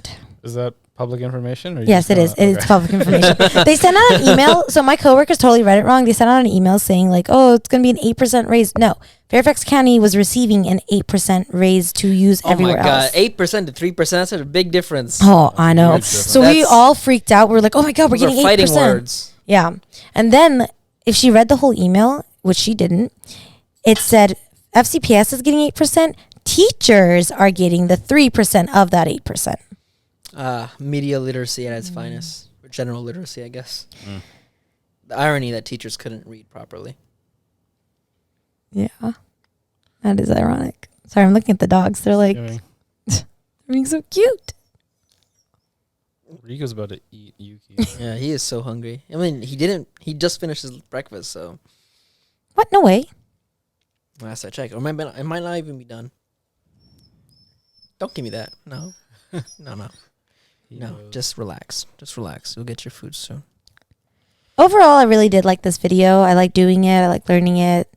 Is that public information? Or Yes, it is. It's public information. They sent out an email. So my coworkers totally read it wrong. They sent out an email saying like, oh, it's going to be an 8% raise. No. Fairfax County was receiving an 8% raise to use everywhere else. 8% to 3%. That's a big difference. Oh, I know. Huge So we all freaked out. We're like, oh my God, we're Those are getting 8%. fighting words. Yeah. And then if she read the whole email, which she didn't, it said FCPS is getting 8%. Teachers are getting the 3% of that 8%. Media literacy at its finest. Or general literacy, I guess. The irony that teachers couldn't read properly. Yeah. That is ironic. Sorry, I'm looking at the dogs. They're like, they're being so cute. Rico's about to eat Yuki. Yeah, he is so hungry. I mean, he just finished his breakfast, so. What? No way. Last I checked. Or it might not even be done. Don't give me that. No. No. No, just relax. Just relax. You'll get your food soon. Overall, I really did like this video. I like doing it. I like learning it.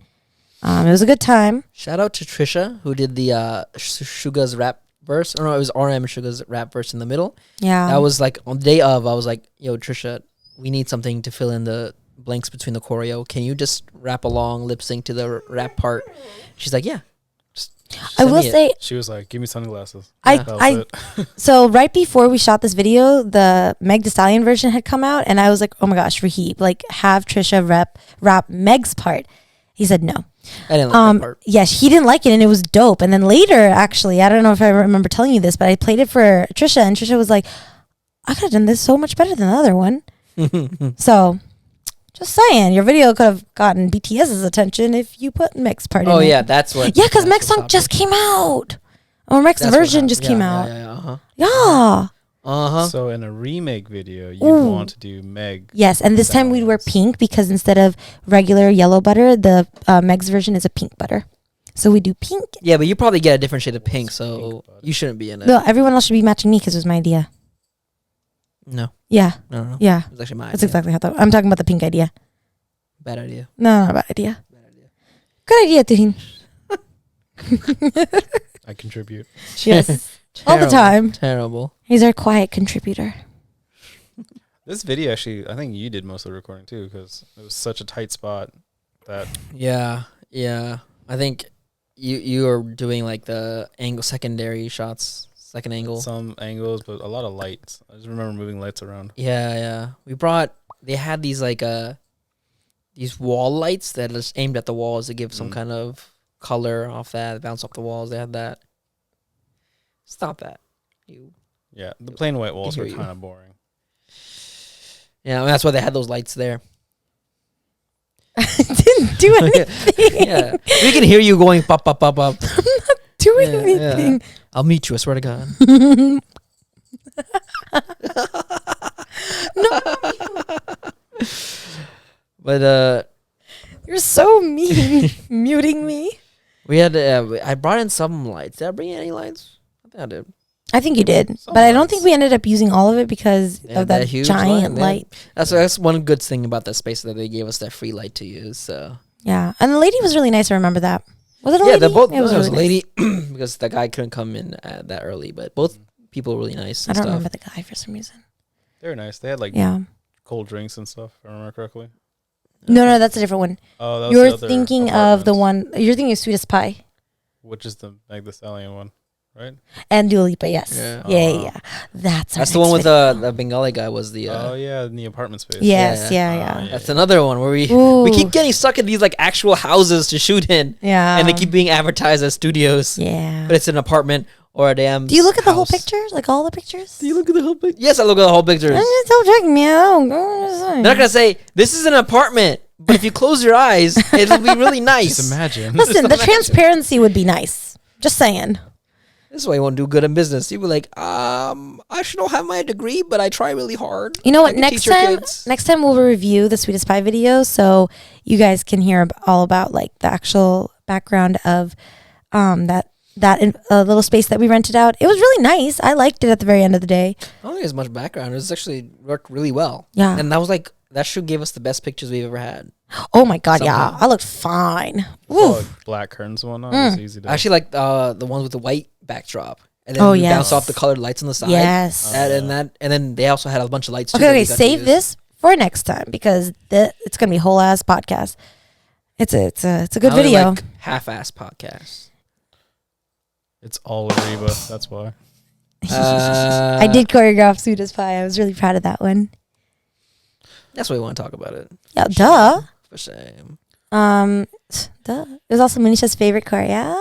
It was a good time. Shout out to Trisha, who did the Suga's rap verse. Or no, it was RM Suga's rap verse in the middle. Yeah. That was like, on the day of, I was like, yo, Trisha, we need something to fill in the blanks between the choreo. Can you just rap along, lip sync to the rap part? She's like, yeah. I will say, she was like, give me sunglasses. So right before we shot this video, the Meg Thee Stallion version had come out, and I was like, oh my gosh, Rahib, like have Trisha rap Meg's part. He said no. I didn't like that part. Yes, he didn't like it, and it was dope. And then later, actually, I don't know if I remember telling you this, but I played it for Trisha, and Trisha was like, I could have done this so much better than the other one. So, just saying, your video could have gotten BTS's attention if you put Meg's part in it. Oh, yeah, that's what. Yeah, because Meg's song just came out. Or Meg's version just came out. Yeah. So in a remake video, you want to do Meg. Yes, and this time we'd wear pink because instead of regular yellow butter, the Meg's version is a pink butter. So we do pink. Yeah, but you probably get a different shade of pink, so you shouldn't be in it. No, everyone else should be matching me because it was my idea. No. Yeah. No. Yeah. It was actually my idea. That's exactly how I'm talking about the pink idea. Bad idea. No, not a bad idea. Good idea, Tuhin. I contribute. Yes. All the time. Terrible. He's our quiet contributor. This video, actually, I think you did most of the recording, too, because it was such a tight spot that... Yeah. I think you are doing, like, the secondary shots, second angle. Some angles, but a lot of lights. I just remember moving lights around. Yeah. They had these, like, these wall lights that are just aimed at the walls to give some kind of color off that, bounce off the walls. They had that. Stop that. Yeah, the plain white walls were kind of boring. Yeah, that's why they had those lights there. Didn't do anything. Yeah, we can hear you going pop, pop, pop, pop. I'm not doing anything. Yeah. I'll meet you, I swear to God. No. But You're so mean. Muting me. we had I brought in some lights. Did I bring any lights? I think I did. I think you did, but I don't think we ended up using all of it because of that huge giant light. That's one good thing about that space, that they gave us that free light to use. So Yeah, and the lady was really nice. I remember that. Was it a yeah, lady? they're both. It was It was a really lady nice. because the guy couldn't come in that early, but both people were really nice. I And don't stuff. remember the guy for some reason. They were nice. They had, like, Yeah. cold drinks and stuff, if I remember correctly. No, that's a different one. Oh, that was You're the other thinking of the apartments, one. You're thinking of Sweetest Pie which is the Meg Thee Stallion one, right? and Dua Lipa. Yes. Yeah. Yeah. That's the one with the Bengali guy. Was the Oh, yeah, in the apartment space. Yes. Yeah. Yeah. That's another one where we keep getting stuck in these like actual houses to shoot in, Yeah. and they keep being advertised as studios. Yeah. But it's an apartment or a damn. Do you look at the whole house. picture? Like all the pictures? Do you look at the whole picture? Yes, I look at the whole pictures. Don't check me out. They're not gonna say this is an apartment, but if you close your eyes, it'll be really nice. Just imagine. Listen, the transparency would be nice. Just saying. This is why you won't do good in business. You be like, I should not have my degree, but I try really hard. You know what? I can Next teach your time, kids. we'll review the Sweetest Pie video, so you guys can hear all about like the actual background of that little space that we rented out. It was really nice. I liked it at the very end of the day. I don't think there's much background. It was actually worked really well. Yeah. And that was like that shoot gave us the best pictures we've ever had. Oh my god, yeah, Somehow. I looked fine. Oh, Woo. black curtains and whatnot. It's easy to. I actually like the ones with the white backdrop, and then Oh, you yes. bounce off the colored lights on the side. Yes. And then they also had a bunch of lights. Too Okay, that okay, we got to save use. this for next time because it's gonna be a whole ass podcast. It's a good I only video. like half-ass podcasts. It's all Areeba. That's why. I did choreograph Sweet as Pie. I was really proud of that one. That's why we want to talk about it. Yeah, duh. For shame. Duh. It was also Manisha's favorite choreo.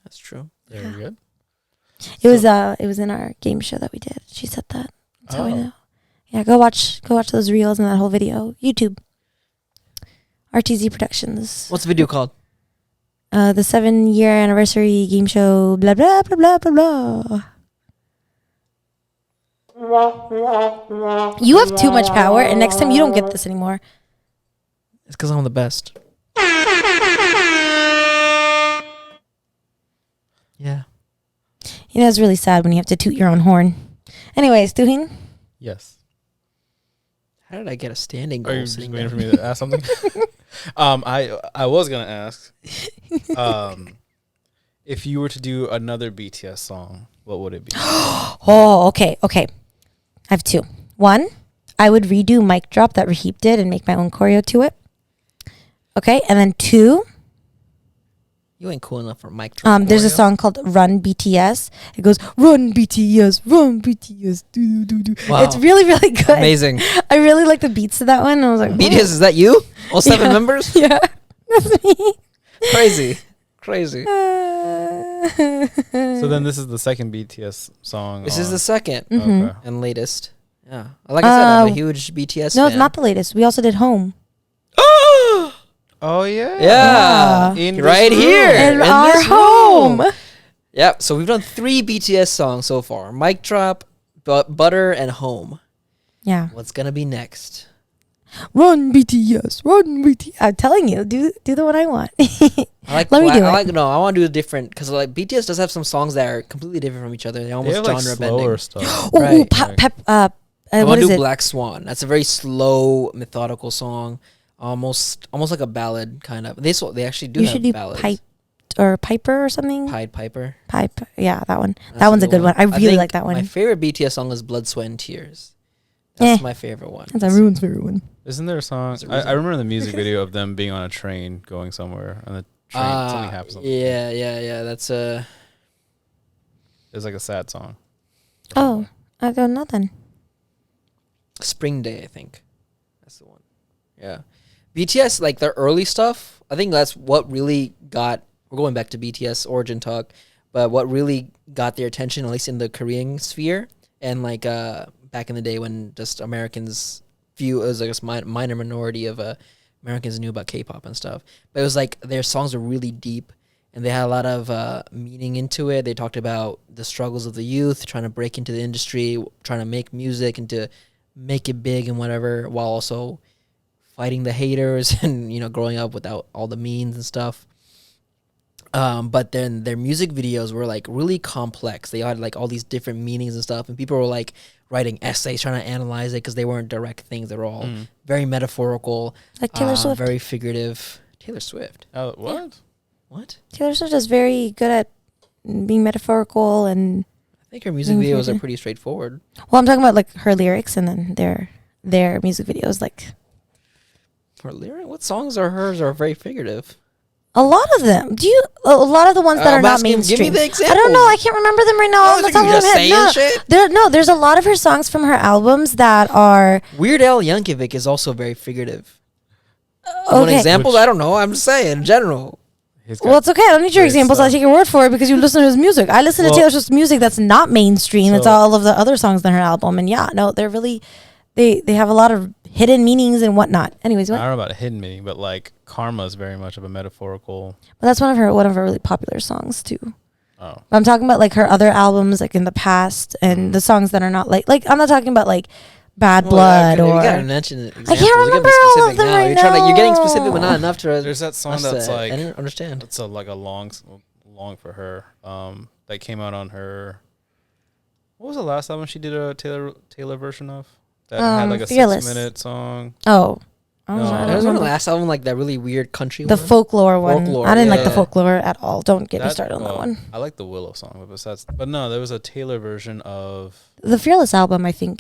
That's true. Very good. It was in our game show that we did. She said that. That's how I know. Yeah, go watch those reels and that whole video. YouTube. RTZ Productions. What's the video called? The 7-year anniversary game show. Blah blah blah blah blah blah. You have too much power, and next time you don't get this anymore. It's because I'm the best. Yeah. You know, it's really sad when you have to toot your own horn. Anyways, Tuhin. Yes. How did I get a standing Are goal you just sitting waiting there? for me to ask something? I was gonna ask, if you were to do another BTS song, what would it be? Oh, okay. I have two. One, I would redo Mic Drop that Rahib did and make my own choreo to it. Okay, and then two, You ain't cool enough for mic drop. there's a choreo. song called Run BTS. It goes, Run BTS, Run BTS, do do do. Wow. It's really, really good. Amazing. I really like the beats to that one. I was like, BTS, is that you? All 7 members? Yeah, that's me. Crazy. So then this is the second BTS song. This is the second Mhm. Okay. and latest. Yeah. Like I said, I'm a huge BTS No, fan. it's not the latest. We also did Home. Oh yeah. Yeah. In Right this here. room. In in our this home. room. Yep. So we've done 3 BTS songs so far. Mic Drop, Butter, and Home. Yeah. What's going to be next? Run BTS, run BTS. I'm telling you, do the one I want. I like. Let me do it. I want to do a different because like BTS does have some songs that are completely different from each other. They're They almost have like genre slower bending. stuff. Ooh, Right. I I what want to is do it? Black Swan. That's a very slow, methodical song, almost like a ballad kind of. They actually do You have should do ballads. Piper or something. Pied Piper. Pipe. Yeah, that one. That's That one's a good one. I really think like that My one. favorite BTS song is Blood, Sweat, and Tears. That's my favorite one. That's everyone's favorite one. Isn't there a song? Is there a I remember the music video of them being on a train going somewhere, and the train something happens. Yeah. That's It's like a sad song. Oh, I don't know then. Spring Day, I think. That's the one. Yeah. BTS, like their early stuff, I think that's what really got, we're going back to BTS origin talk, but what really got their attention, at least in the Korean sphere, and like back in the day when just Americans it was like a minor minority of Americans knew about K-pop and stuff. But it was like their songs were really deep, and they had a lot of meaning into it. They talked about the struggles of the youth, trying to break into the industry, trying to make music and to make it big and whatever, while also fighting the haters and, you know, growing up without all the means and stuff. But then their music videos were like really complex. They had like all these different meanings and stuff, and people were like writing essays trying to analyze it because they weren't direct things. They were all very metaphorical, Like Taylor Swift. very figurative. Taylor Swift. Oh, what? What? Taylor Swift is very good at being metaphorical and. I think her music videos are pretty straightforward. Well, I'm talking about like her lyrics and then their music videos. Like Her lyric? What songs are hers are very figurative? a lot of them. A lot of the ones that are I'm not asking, mainstream. give me the I examples. don't know. I can't remember them right now. Oh, On the like top you of just my head. saying No. shit? There's a lot of her songs from her albums that are Weird Al Yankovic is also very figurative. You want okay. examples? I don't know. I'm just saying in general. He's got Well, it's okay. I don't need your great examples. stuff. I take your word for it because you listen to his music. I listen to Well- Taylor Swift's music that's not mainstream. It's So- all of the other songs on her album, and yeah, no, they're really they have a lot of hidden meanings and whatnot. Anyways, I what? don't know about a hidden meaning, but like Karma is very much of a metaphorical. But that's one of her really popular songs too. Oh, But I'm talking about like her other albums, like in the past, and the songs that are not like I'm not talking about like Bad Blood you or gotta mention it. I can't remember all of them right You're getting specific, but now. not enough to. there's that song that's I like didn't understand. it's a like a long for her. That came out on her. What was the last album she did a Taylor version of? That had like a Fearless. 6-minute song. Oh. I No. don't That was her remember. last album, like that really weird country The one. folklore one. Folklore, I didn't like the yeah. folklore at all. Don't get me started on that one. I like the Willow song, but no, there was a Taylor version of. The Fearless album, I think.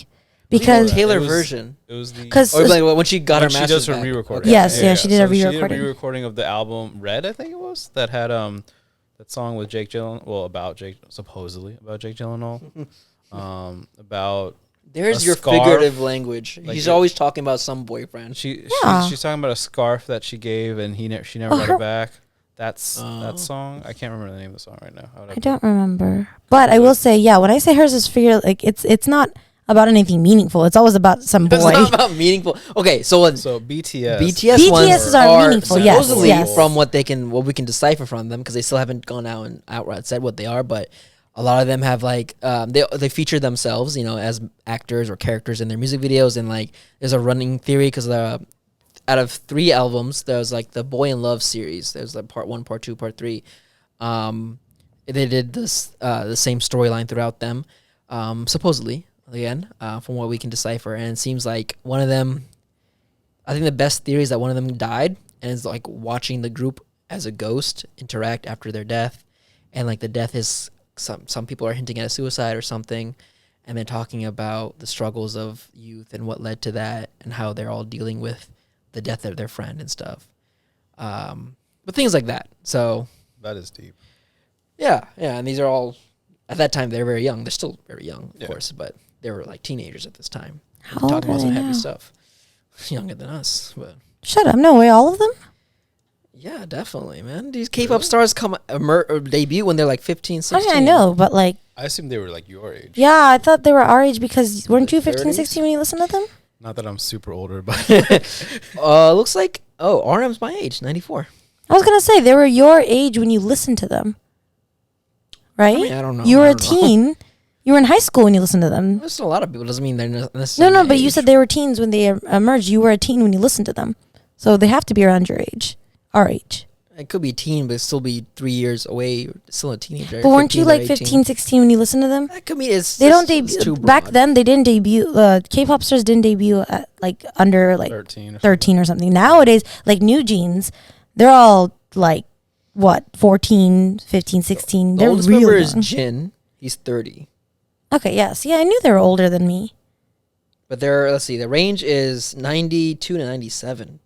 The Because Taylor It was- version. It was the. 'Cause- Or like when she got when her she masters does her back. re-recording. Okay. Yes, yeah, she did a So re-recording. She did a re-recording of the album Red, I think it was, that had that song with Jake Gyllenhaal. Well, supposedly about Jake Gyllenhaal. About There's a your scarf. figurative language. Like He's it- always talking about some boyfriend. she's talking about a scarf that she gave and she never got it back. That's that song. I can't remember the name of the song right now. I don't remember. But I will say, yeah, when I say hers is figure, like it's not about anything meaningful. It's always about some boy. It's not about meaningful. Okay, so BTS. BTS ones BTS are meaningful, yes, supposedly yes. from what we can decipher from them, because they still haven't gone out and outright said what they are, but a lot of them have like they feature themselves, as actors or characters in their music videos, and like there's a running theory because out of 3 albums, there's like the Boy in Love series. There's like part 1, part 2, part 3. They did this the same storyline throughout them, supposedly. Again, from what we can decipher, and it seems like one of them, I think the best theory is that one of them died and is like watching the group as a ghost interact after their death, and like the death is some people are hinting at a suicide or something, and they're talking about the struggles of youth and what led to that and how they're all dealing with the death of their friend and stuff, but things like that. So That is deep. yeah, and these are all at that time they're very young. They're still very young, of Yeah. course, but they were like teenagers at this time. How Talking old about are some they heavy now? stuff. Younger than us, but Shut up. No way. All of them? yeah, definitely, man. These K-pop stars come or debut when they're like 15, 16. I know, but like, I assume they were like your age. yeah, I thought they were our age because weren't you 15, 30s? 16 when you listened to them? Not that I'm super older, but Looks like RM's my age, 94. I was going to say they were your age when you listened to them. Right? I mean, I don't know. You were I a don't know. teen. You were in high school when you listened to them. There's a lot of people. Doesn't mean they're No, necessarily no, my but you age. said they were teens when they emerged. You were a teen when you listened to them. So they have to be around your age. Our age. It could be a teen, but still be 3 years away. Still a teenager. But weren't you 15 or like 18. 15, 16 when you listened to them? That could be. It's They don't it's too debut. Back broad. then, they didn't debut. K-pop stars didn't debut at like under like 13 or 13 or something. Nowadays, like New Jeans, they're all like, what, 14, 15, 16. The They're oldest real member is young. Jin. He's 30. Okay, yes. Yeah, I knew they were older than me. But let's see, the range is 92 to 97.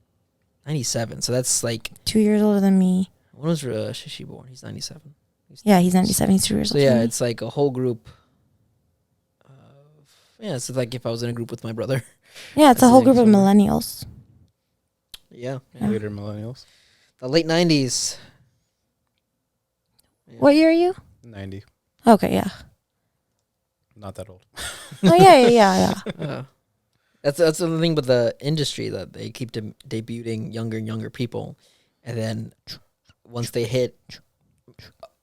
97. So that's like, 2 years older than me. when was Shishi born? He's 97. Yeah, he's 97. He's 2 years So older yeah, than me. it's like a whole group. It's like if I was in a group with my brother. Yeah, it's a that's whole the group of age millennials. Yeah. later millennials. The late 90s. Yeah. What year are you? 90. Okay, yeah. Not that old. Oh, yeah. That's the thing with the industry, that they keep debuting younger and younger people, and then once they hit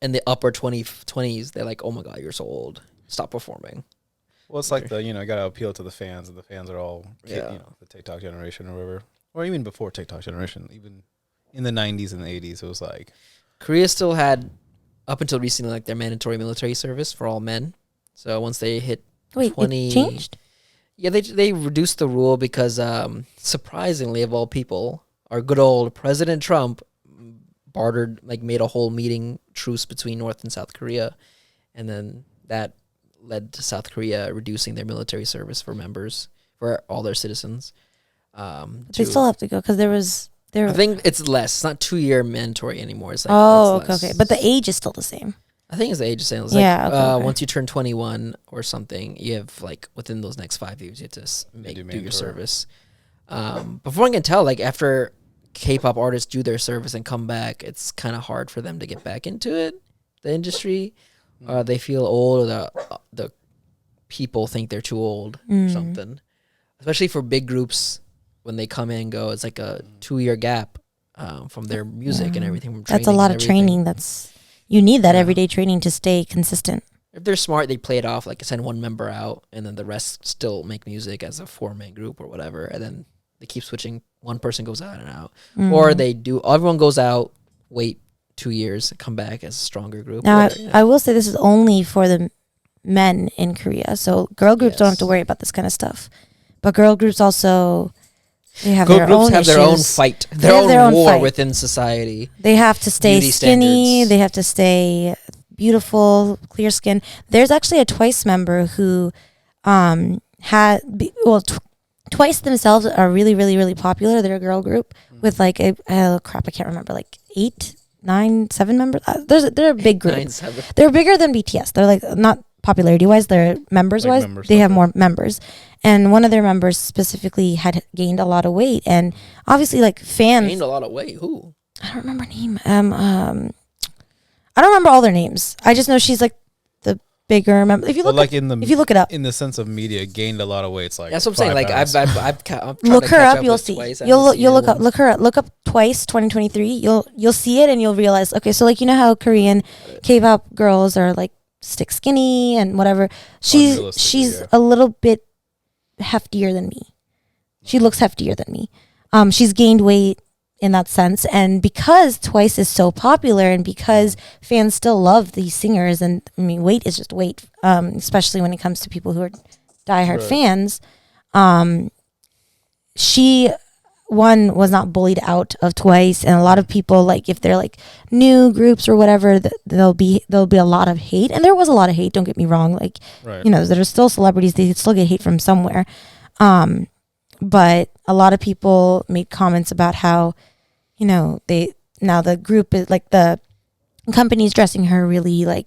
in the upper 20s, they're like, oh my god, you're so old, stop performing. Well, it's like you got to appeal to the fans, and the fans are all, Yeah. the TikTok generation or whatever. Or even before TikTok generation, even in the 90s and the 80s, it was like. Korea still had, up until recently, like their mandatory military service for all men. So once they hit Wait, 20, it changed? yeah, they reduced the rule because surprisingly, of all people, our good old President Trump made a whole meeting truce between North and South Korea, and then that led to South Korea reducing their military service for all their citizens. They still have to go because I think it's less. It's not 2-year mandatory anymore. It's like, oh, it's less. okay. But the age is still the same. I think it's the age of saying. Yeah, okay. Once you turn 21 or something, you have like within those next 5 years, you have to do your mandatory. service. But from what I can tell, like after K-pop artists do their service and come back, it's kind of hard for them to get back into it. The industry, they feel old. Or the people think they're too old or something. Especially for big groups, when they come in and go, it's like a 2-year gap from their music and everything. From That's a lot of training. You need that everyday training to stay consistent. If they're smart, they play it off, like send one member out, and then the rest still make music as a 4-man group or whatever, and then they keep switching. One person goes out and out, or everyone goes out, wait 2 years, come back as a stronger group. Now, or, I will say this is only for the men in Korea. So girl groups don't have to worry about this kind of stuff. But girl groups also, they have Girl their groups own have issues. their own fight, their own war within society. They have to stay Beauty skinny. standards. They have to stay beautiful, clear skin. There's actually a Twice member who Twice themselves are really, really, really popular. They're a girl group with like I can't remember, like 8, 9, 7 members. They're a big group. 9, 7. They're bigger than BTS. They're like not popularity wise, they're members wise. They have more members. And one of their members specifically had gained a lot of weight, and obviously like fans Gained a lot of weight. Who? I don't remember her name. I don't remember all their names. I just know she's like the bigger member. If you look, if you look it up, in the sense of media, gained a lot of weight. It's like that's what I'm saying. Like I'm look her up. You'll see. You'll look her up. Look up Twice 2023. You'll see it and you'll realize. Okay, so like you know how Korean K-pop girls are like stick skinny and whatever. She's a little bit heftier than me. She looks heftier than me. She's gained weight in that sense, and because Twice is so popular and because fans still love these singers, and I mean weight is just weight, especially when it comes to people who are diehard fans. She was not bullied out of Twice, and a lot of people, like if they're like new groups or whatever, there'll be a lot of hate, and there was a lot of hate, don't get me wrong, like you know, that are still celebrities, they still get hate from somewhere. But a lot of people made comments about how, you know, the group is like the company's dressing her really like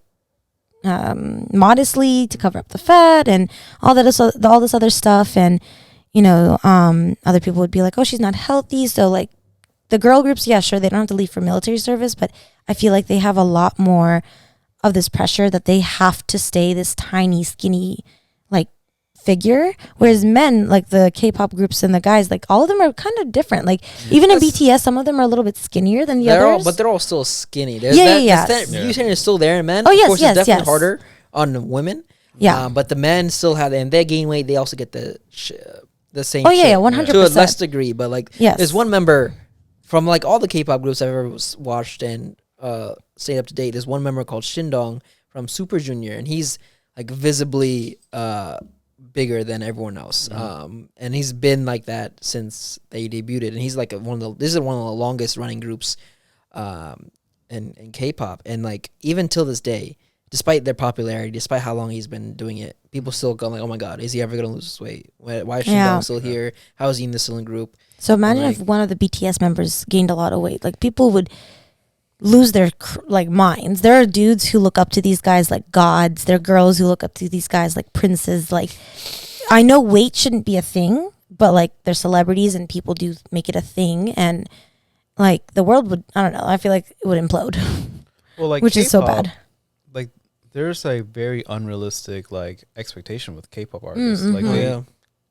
modestly to cover up the fat and all this other stuff. And, you know, other people would be like, oh, she's not healthy. So like the girl groups, yeah, sure, they don't have to leave for military service, but I feel like they have a lot more of this pressure that they have to stay this tiny, skinny, like figure, whereas men, like the K-pop groups and the guys, like all of them are kind of different. Like even in BTS, some of them are a little bit skinnier than the others. But they're all still skinny. Yeah. Beauty standard is still there in men. Oh of yes, course, yes, it's definitely yes. harder on women. Yeah, but the men still have, and they gain weight. They also get the same. Oh yeah, 100%. To a less degree, but like yes. There's one member from like all the K-pop groups I've ever watched and stayed up to date. There's one member called Shindong from Super Junior, and he's like visibly bigger than everyone else. And he's been like that since they debuted, and he's like one of the longest running groups in K-pop, and like even till this day, despite their popularity, despite how long he's been doing it, people still go like, oh my god, is he ever gonna lose his weight? Why is Shindong still here? How is he in the still in group? So imagine if one of the BTS members gained a lot of weight, like people would lose their like minds. There are dudes who look up to these guys like gods. There are girls who look up to these guys like princes. Like I know weight shouldn't be a thing, but like they're celebrities and people do make it a thing, and like the world would, I don't know, I feel like it would implode. Well, like which K-pop, is so bad. Like there's a very unrealistic like expectation with K-pop artists.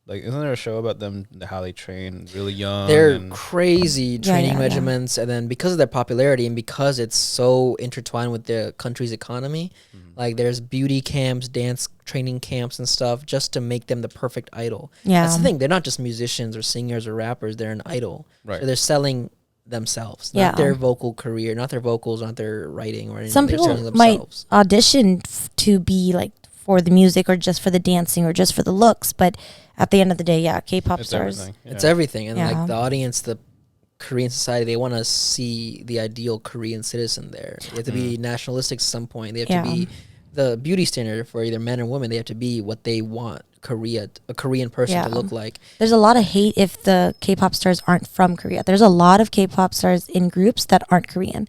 Like isn't there a show about them, how they train really young? They're crazy training yeah. regimens, and then because of their popularity and because it's so intertwined with the country's economy, like there's beauty camps, dance training camps and stuff just to make them the perfect idol. Yeah. That's the thing. They're not just musicians or singers or rappers. They're an idol. Right. So they're selling themselves, not their vocal career, not their vocals, not their writing or anything. Some they're people might audition to be like for the music or just for the dancing or just for the looks, but at the end of the day, yeah, K-pop stars. Everything. Yeah. It's everything. And like the audience, the Korean society, they want to see the ideal Korean citizen there. They have to be nationalistic at some point. They have to be the beauty standard for either men or women. They have to be what they want a Korean person to look like. There's a lot of hate if the K-pop stars aren't from Korea. There's a lot of K-pop stars in groups that aren't Korean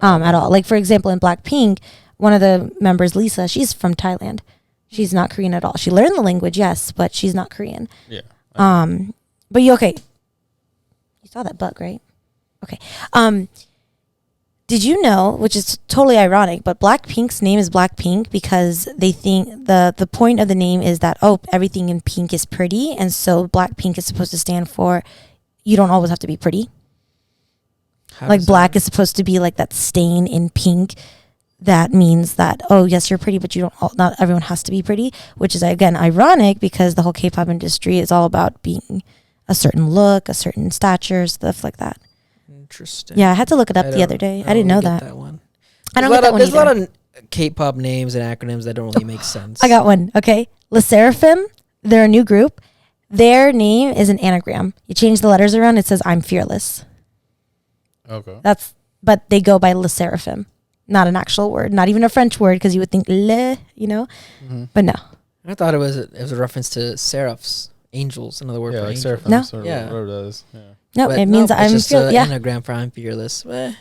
at all. Like for example, in Blackpink, one of the members, Lisa, she's from Thailand. She's not Korean at all. She learned the language, yes, but she's not Korean. Yeah. But you okay? You saw that bug, right? Okay. Did you know, which is totally ironic, but Blackpink's name is Blackpink because they think the point of the name is that everything in pink is pretty, and so Blackpink is supposed to stand for you don't always have to be pretty. Like black is supposed to be like that stain in pink. That means that, yes, you're pretty, but not everyone has to be pretty, which is, again, ironic because the whole K-pop industry is all about being a certain look, a certain stature, stuff like that. Interesting. Yeah, I had to look it up the other day. I didn't know that. One. I don't get that one There's a lot of K-pop names and acronyms that don't really make sense. I got one. Okay. Le Seraphim, they're a new group. Their name is an anagram. You change the letters around, it says I'm fearless. Okay. But they go by Le Seraphim. Not an actual word, not even a French word, because you would think le, but no. I thought it was a reference to seraphs, angels, another word for like angel. seraphim. No. Sort of Yeah. whatever it is. Yeah. No, But it means it's I'm just fearless. an Yeah. anagram for I'm fearless. And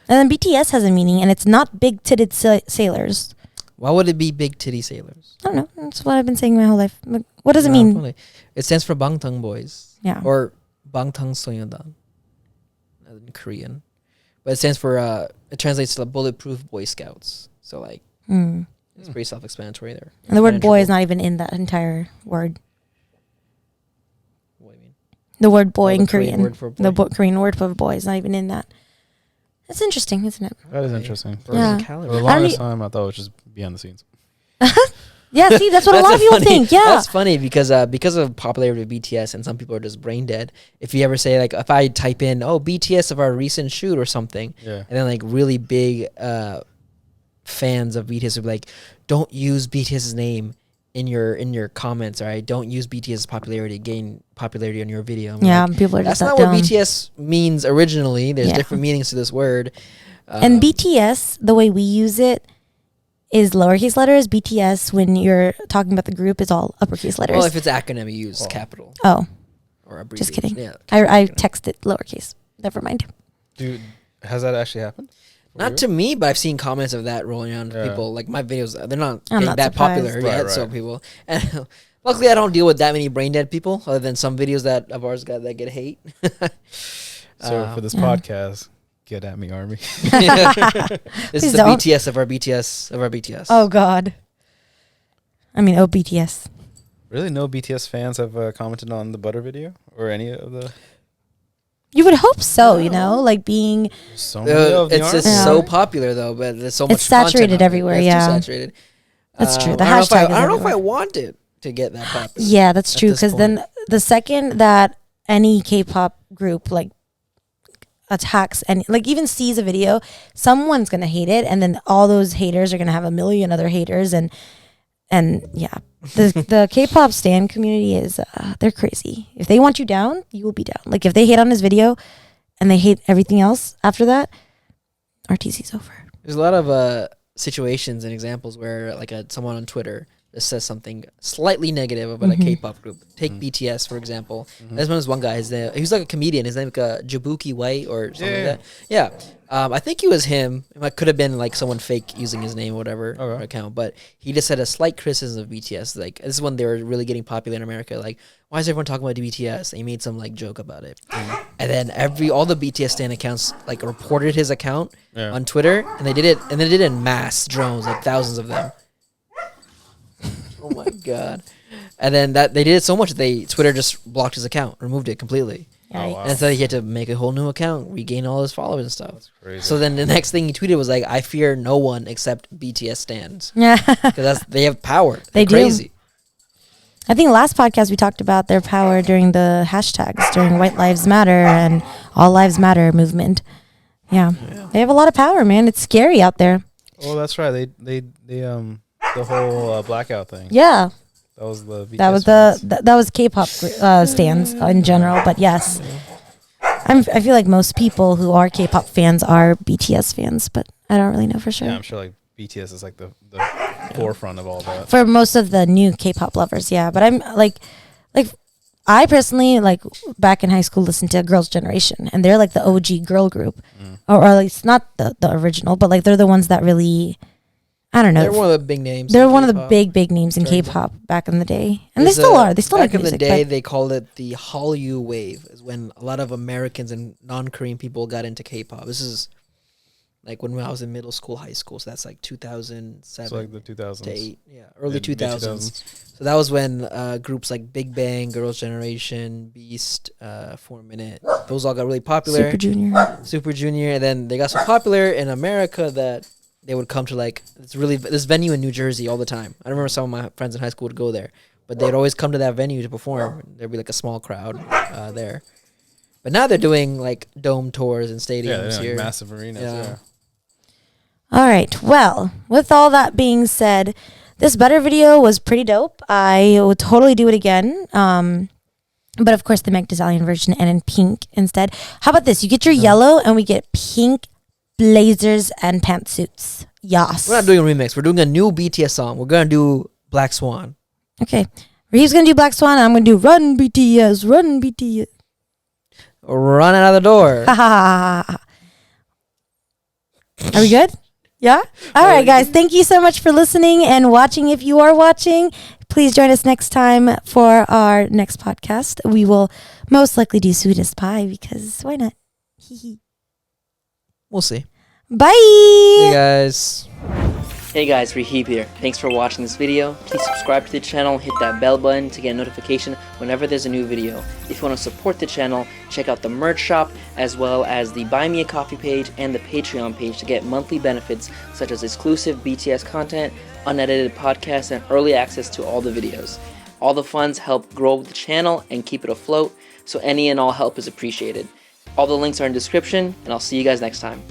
then BTS has a meaning, and it's not big-titted sailors. Why would it be big titty sailors? I don't know. That's what I've been saying my whole life. What does it mean? Funny. It stands for Bangtan Boys. Yeah. Or Bangtan Soyeondan in Korean. But it stands for, it translates to Bulletproof Boy Scouts. So, like, it's pretty self-explanatory there. And the word boy is not even in that entire word. What do you mean? The word boy Oh, in the Korean Korean. word for boy. The Korean word for boy is not even in that. That's interesting, isn't it? That is interesting. Yeah. For the I don't longest time, I thought it was just behind the scenes. Yeah, see, that's what a lot of people think. Yeah. That's funny because of popularity of BTS and some people are just brain dead. If you ever say, like, if I type in, BTS of our recent shoot or something, and then, like, really big fans of BTS would be like, don't use BTS's name in your comments, all right? Don't use BTS's popularity, gain popularity on your video. Yeah, like, people are that's just not that what dumb. BTS means originally. There's Yeah. different meanings to this word. And BTS, the way we use it, is lowercase letters. BTS, when you're talking about the group, is all uppercase letters. Well, if it's acronym, you use capital Oh, or abbreviation. just kidding. Yeah, I texted lowercase. Never mind. Dude, has that actually happened? Not to me, but I've seen comments of that rolling around to people. Like, my videos, they're not I'm getting not that surprised. popular Right, yet, so right. people. And luckily, I don't deal with that many brain dead people, other than some videos that of ours got that get hate. So for this Yeah. podcast, get at me, Army. This Please is the don't. BTS of our BTS of our BTS. Oh, God. I mean, BTS. Really, no BTS fans have commented on the Butter video or any of the. You would hope so, like being... So many of the It's just Yeah. so popular though, but there's so much. It's saturated content on it. everywhere, It's yeah. too saturated. That's true. The I don't know if hashtag is I don't know if I everywhere. want it to get that popular. Yeah, that's at true. this Because then point. the second that any K-pop group, like, attacks and, like, even sees a video, someone's going to hate it. And then all those haters are going to have a million other haters. And yeah, the K-pop stan community is, they're crazy. If they want you down, you will be down. Like, if they hate on this video and they hate everything else after that, RTZ's over. There's a lot of situations and examples where, like, someone on Twitter just says something slightly negative about a K-pop group. Take BTS, for example. This one was one guy. His name, he was like a comedian. His name was Jabuki White or something like that. Yeah. I think it was him. It could have been like someone fake using his name or whatever account. But he just had a slight criticism of BTS. Like, this is when they were really getting popular in America. Like, why is everyone talking about BTS? And he made some, like, joke about it. And then all the BTS stan accounts, like, reported his account on Twitter, and they did it in mass drones, like thousands of them. Oh my god! And then they did it so much that Twitter just blocked his account, removed it completely. Oh, wow. And so he had to make a whole new account, regain all his followers and stuff. That's crazy. So then the next thing he tweeted was like, "I fear no one except BTS stans." Yeah. Because they have power. They They're do. crazy. I think last podcast we talked about their power during the hashtags, during White Lives Matter and All Lives Matter movement. Yeah. They have a lot of power, man. It's scary out there. Oh, that's right. They the whole blackout thing. Yeah. That was the. BTS That was fans. that was K-pop stands in general, but yes. I feel like most people who are K-pop fans are BTS fans, but I don't really know for sure. Yeah, I'm sure like BTS is like the forefront of all that. For most of the new K-pop lovers, yeah. But I'm like I personally, like, back in high school, listened to Girls' Generation, and they're like the OG girl group, or at least not the original, but like they're the ones that really, I don't know. They're one of the big names. They're in one of the K-pop. big names in During K-pop back in the day, and There's they still are. They still back make in music. the day, but they called it the Hallyu wave. Is when a lot of Americans and non-Korean people got into K-pop. This is like when I was in middle school, high school. So that's like 2007 So like the 2000s. to 8, early Yeah, 2000s. mid-2000s. So that was when groups like Big Bang, Girls' Generation, Beast, 4 Minute, those all got really popular. Super Junior, and then they got so popular in America that they would come to like this venue in New Jersey all the time. I remember some of my friends in high school would go there, but they'd always come to that venue to perform. There'd be like a small crowd there. But now they're doing like dome tours and Yeah, stadiums they're here. like massive arenas. Yeah. Yeah. All right. Well, with all that being said, this butter video was pretty dope. I would totally do it again. But of course, the Meg Thee Stallion version and in pink instead. How about this? You get your yellow and we get pink blazers and pantsuits. Yas. We're not doing a remix. We're doing a new BTS song. We're gonna do Black Swan. Okay. Rahib's going to do Black Swan and I'm going to do Run BTS, Run BTS. Run out of the door. Are we good? Yeah? All right, guys. Thank you so much for listening and watching. If you are watching, please join us next time for our next podcast. We will most likely do Sweetest Pie because why not? We'll see. Bye. Hey, guys. Hey guys, Rahib here. Thanks for watching this video. Please subscribe to the channel, hit that bell button to get a notification whenever there's a new video. If you want to support the channel, check out the merch shop as well as the Buy Me a Coffee page and the Patreon page to get monthly benefits such as exclusive BTS content, unedited podcasts, and early access to all the videos. All the funds help grow the channel and keep it afloat, so any and all help is appreciated. All the links are in the description, and I'll see you guys next time.